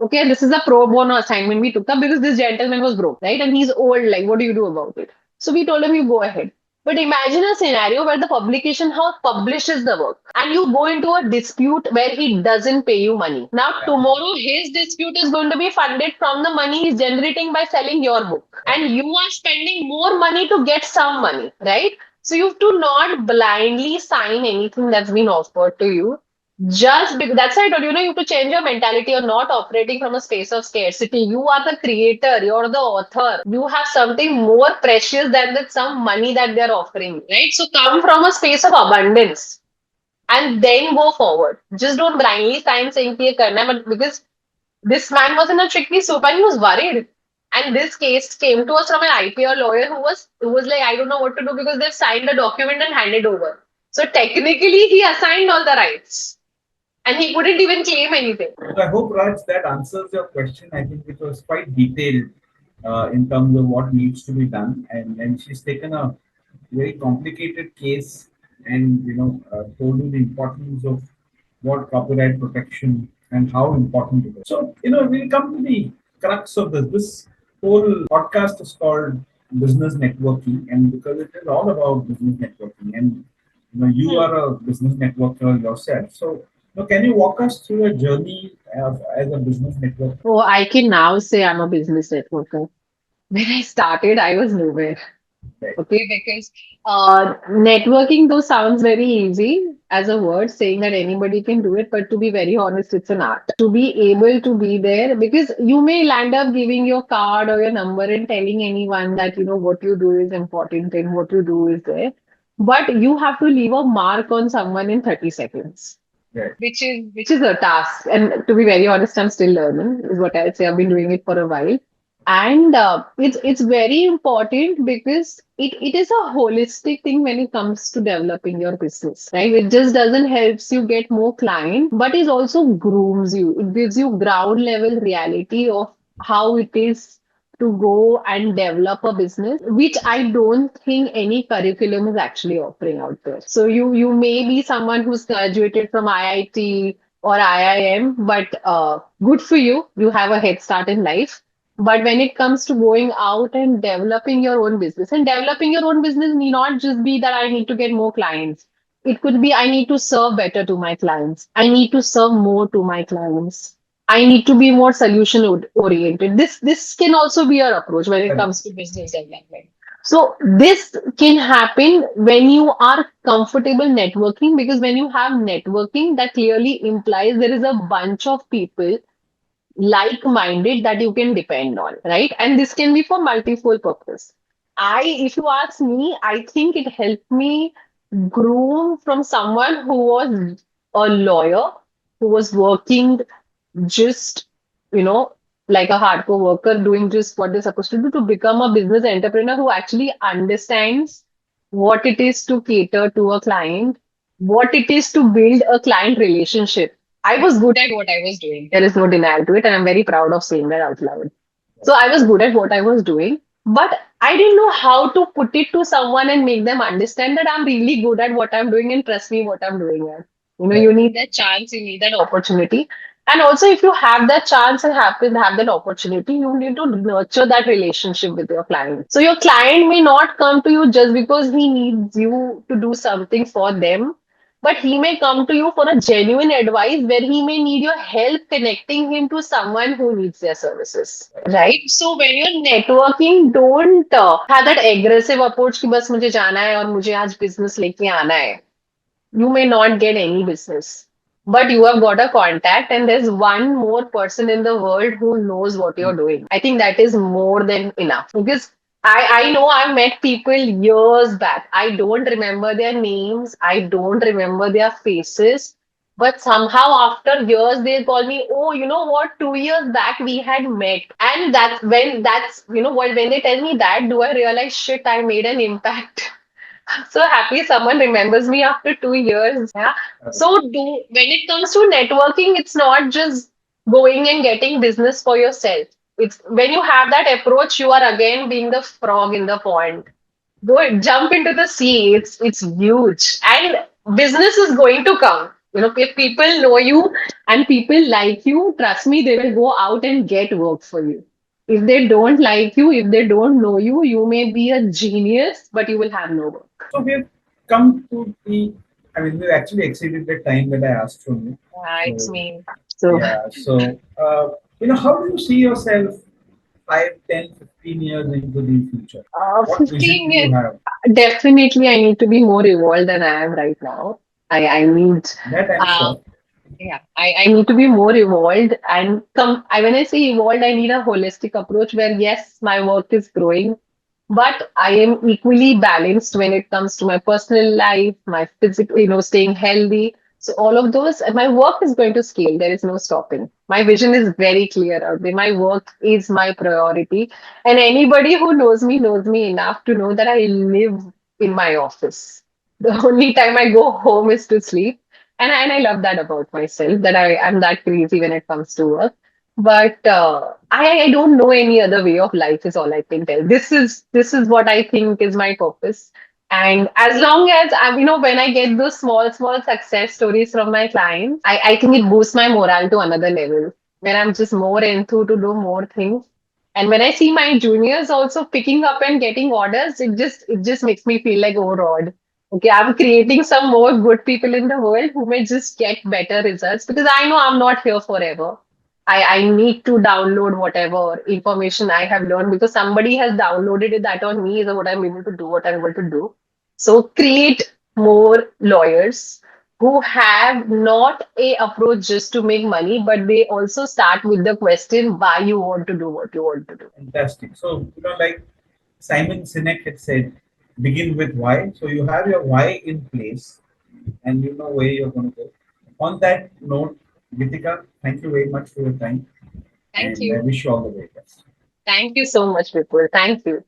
Okay, this is a pro bono assignment we took up because this gentleman was broke, right? And he's old. Like, what do you do about it? So we told him, you go ahead. But imagine a scenario where the publication house publishes the work and you go into a dispute where he doesn't pay you money. Now, Yeah. tomorrow, his dispute is going to be funded from the money he's generating by selling your book. And you are spending more money to get some money, right? So you have to not blindly sign anything that's been offered to you just because that's why I told you, you have to change your mentality. You're not operating from a space of scarcity. You are the creator, you're the author. You have something more precious than the, some money that they're offering you, right? So come from a space of abundance and then go forward. Just don't blindly sign saying कि ये करना है, but because this man was in a tricky soup and he was worried. And this case came to us from an IPR lawyer who was like, I don't know what to do because they've signed a document and handed over. So technically, he assigned all the rights and he couldn't even claim anything. So I hope, Raj, that answers your question. I think it was quite detailed in terms of what needs to be done, and she's taken a very complicated case and told you the importance of what copyright protection and how important it is. So we'll come to the crux of this. This whole podcast is called business networking, and because it is all about business networking, and you Hmm. are a business networker yourself. So can you walk us through a journey as a business networker? Oh, I can now say I'm a business networker. When I started, I was nowhere. Right. Okay, because networking though sounds very easy as a word, saying that anybody can do it, but to be very honest, it's an art. To be able to be there, because you may land up giving your card or your number and telling anyone that what you do is important and what you do is there, but you have to leave a mark on someone in 30 seconds. Right. Which is a task. And to be very honest, I'm still learning, is what I'd say. I've been doing it for a while. And it's very important because it is a holistic thing when it comes to developing your business, right? It just doesn't helps you get more clients, but it also grooms you. It gives you ground level reality of how it is to go and develop a business, which I don't think any curriculum is actually offering out there. So you may be someone who's graduated from IIT or IIM, but good for you. You have a head start in life. But when it comes to going out and developing your own business, and developing your own business need not just be that I need to get more clients. It could be I need to serve better to my clients. I need to serve more to my clients. I need to be more solution oriented. This can also be your approach when it Correct. comes to business development. So this can happen when you are comfortable networking, because when you have networking, that clearly implies there is a bunch of people like-minded that you can depend on, right? And this can be for multiple purpose. If you ask me, I think it helped me grow from someone who was a lawyer, who was working just, you know, like a hardcore worker doing just what they're supposed to become a business entrepreneur who actually understands what it is to cater to a client, what it is to build a client relationship. I was good at what I was doing. There is no denial to it, and I'm very proud of saying that out loud. So I was good at what I was doing, but I didn't know how to put it to someone and make them understand that I'm really good at what I'm doing and trust me what I'm doing at. You need that chance, you need that opportunity. And also, if you have that chance and have that opportunity, you need to nurture that relationship with your client. So your client may not come to you just because he needs you to do something for them, but he may come to you for a genuine advice where he may need your help connecting him to someone who needs their services. Right? So when you're networking, don't have that aggressive approach कि बस मुझे जाना है और मुझे आज business लेके आना है. You may not get any business, but you have got a contact, and there's one more person in the world who knows what you're doing. I think that is more than enough, because I know I've met people years back. I don't remember their names, I don't remember their faces, but somehow after years they call me, oh, you know what, 2 years back we had met. And that's when they tell me that, do I realize shit, I made an impact. So happy someone remembers me after 2 years. Yeah. So when it comes to networking, it's not just going and getting business for yourself. It's when you have that approach, you are again being the frog in the pond. Jump into the sea. It's huge. And business is going to come. If people know you and people like you, trust me, they will go out and get work for you. If they don't like you, if they don't know you, you may be a genius, but you will have no work. So we've come to the, I mean, we've actually exceeded the time that I asked from you. Yeah, it's So, me. So, yeah. So, how do you see yourself 5, 10, 15 years into the future? What vision 15 do you years, have? definitely I need to be more evolved than I am right now. I need, That I'm uh, sure. yeah, I need to be more evolved and when I say evolved, I need a holistic approach where yes, my work is growing, but I am equally balanced when it comes to my personal life, my physical, staying healthy. So all of those, and my work is going to scale. There is no stopping. My vision is very clear out there. My work is my priority. And anybody who knows me enough to know that I live in my office. The only time I go home is to sleep. And I love that about myself, that I'm that crazy when it comes to work. But I don't know any other way of life is all I can tell. This is what I think is my purpose. And as long as when I get those small success stories from my clients, I think it boosts my morale to another level where I'm just more into to do more things. And when I see my juniors also picking up and getting orders, it just makes me feel like, oh Rod, okay, I'm creating some more good people in the world who may just get better results, because I know I'm not here forever. I need to download whatever information I have learned because somebody has downloaded it that on me is what I'm able to do, what I'm able to do. So create more lawyers who have not a approach just to make money, but they also start with the question why you want to do what you want to do. Fantastic. So, like Simon Sinek had said, begin with why. So you have your why in place and you know where you're going to go. On that note, Geetika, thank you very much for your time Thank and I you. wish you all the very best. Thank you so much, people. Thank you.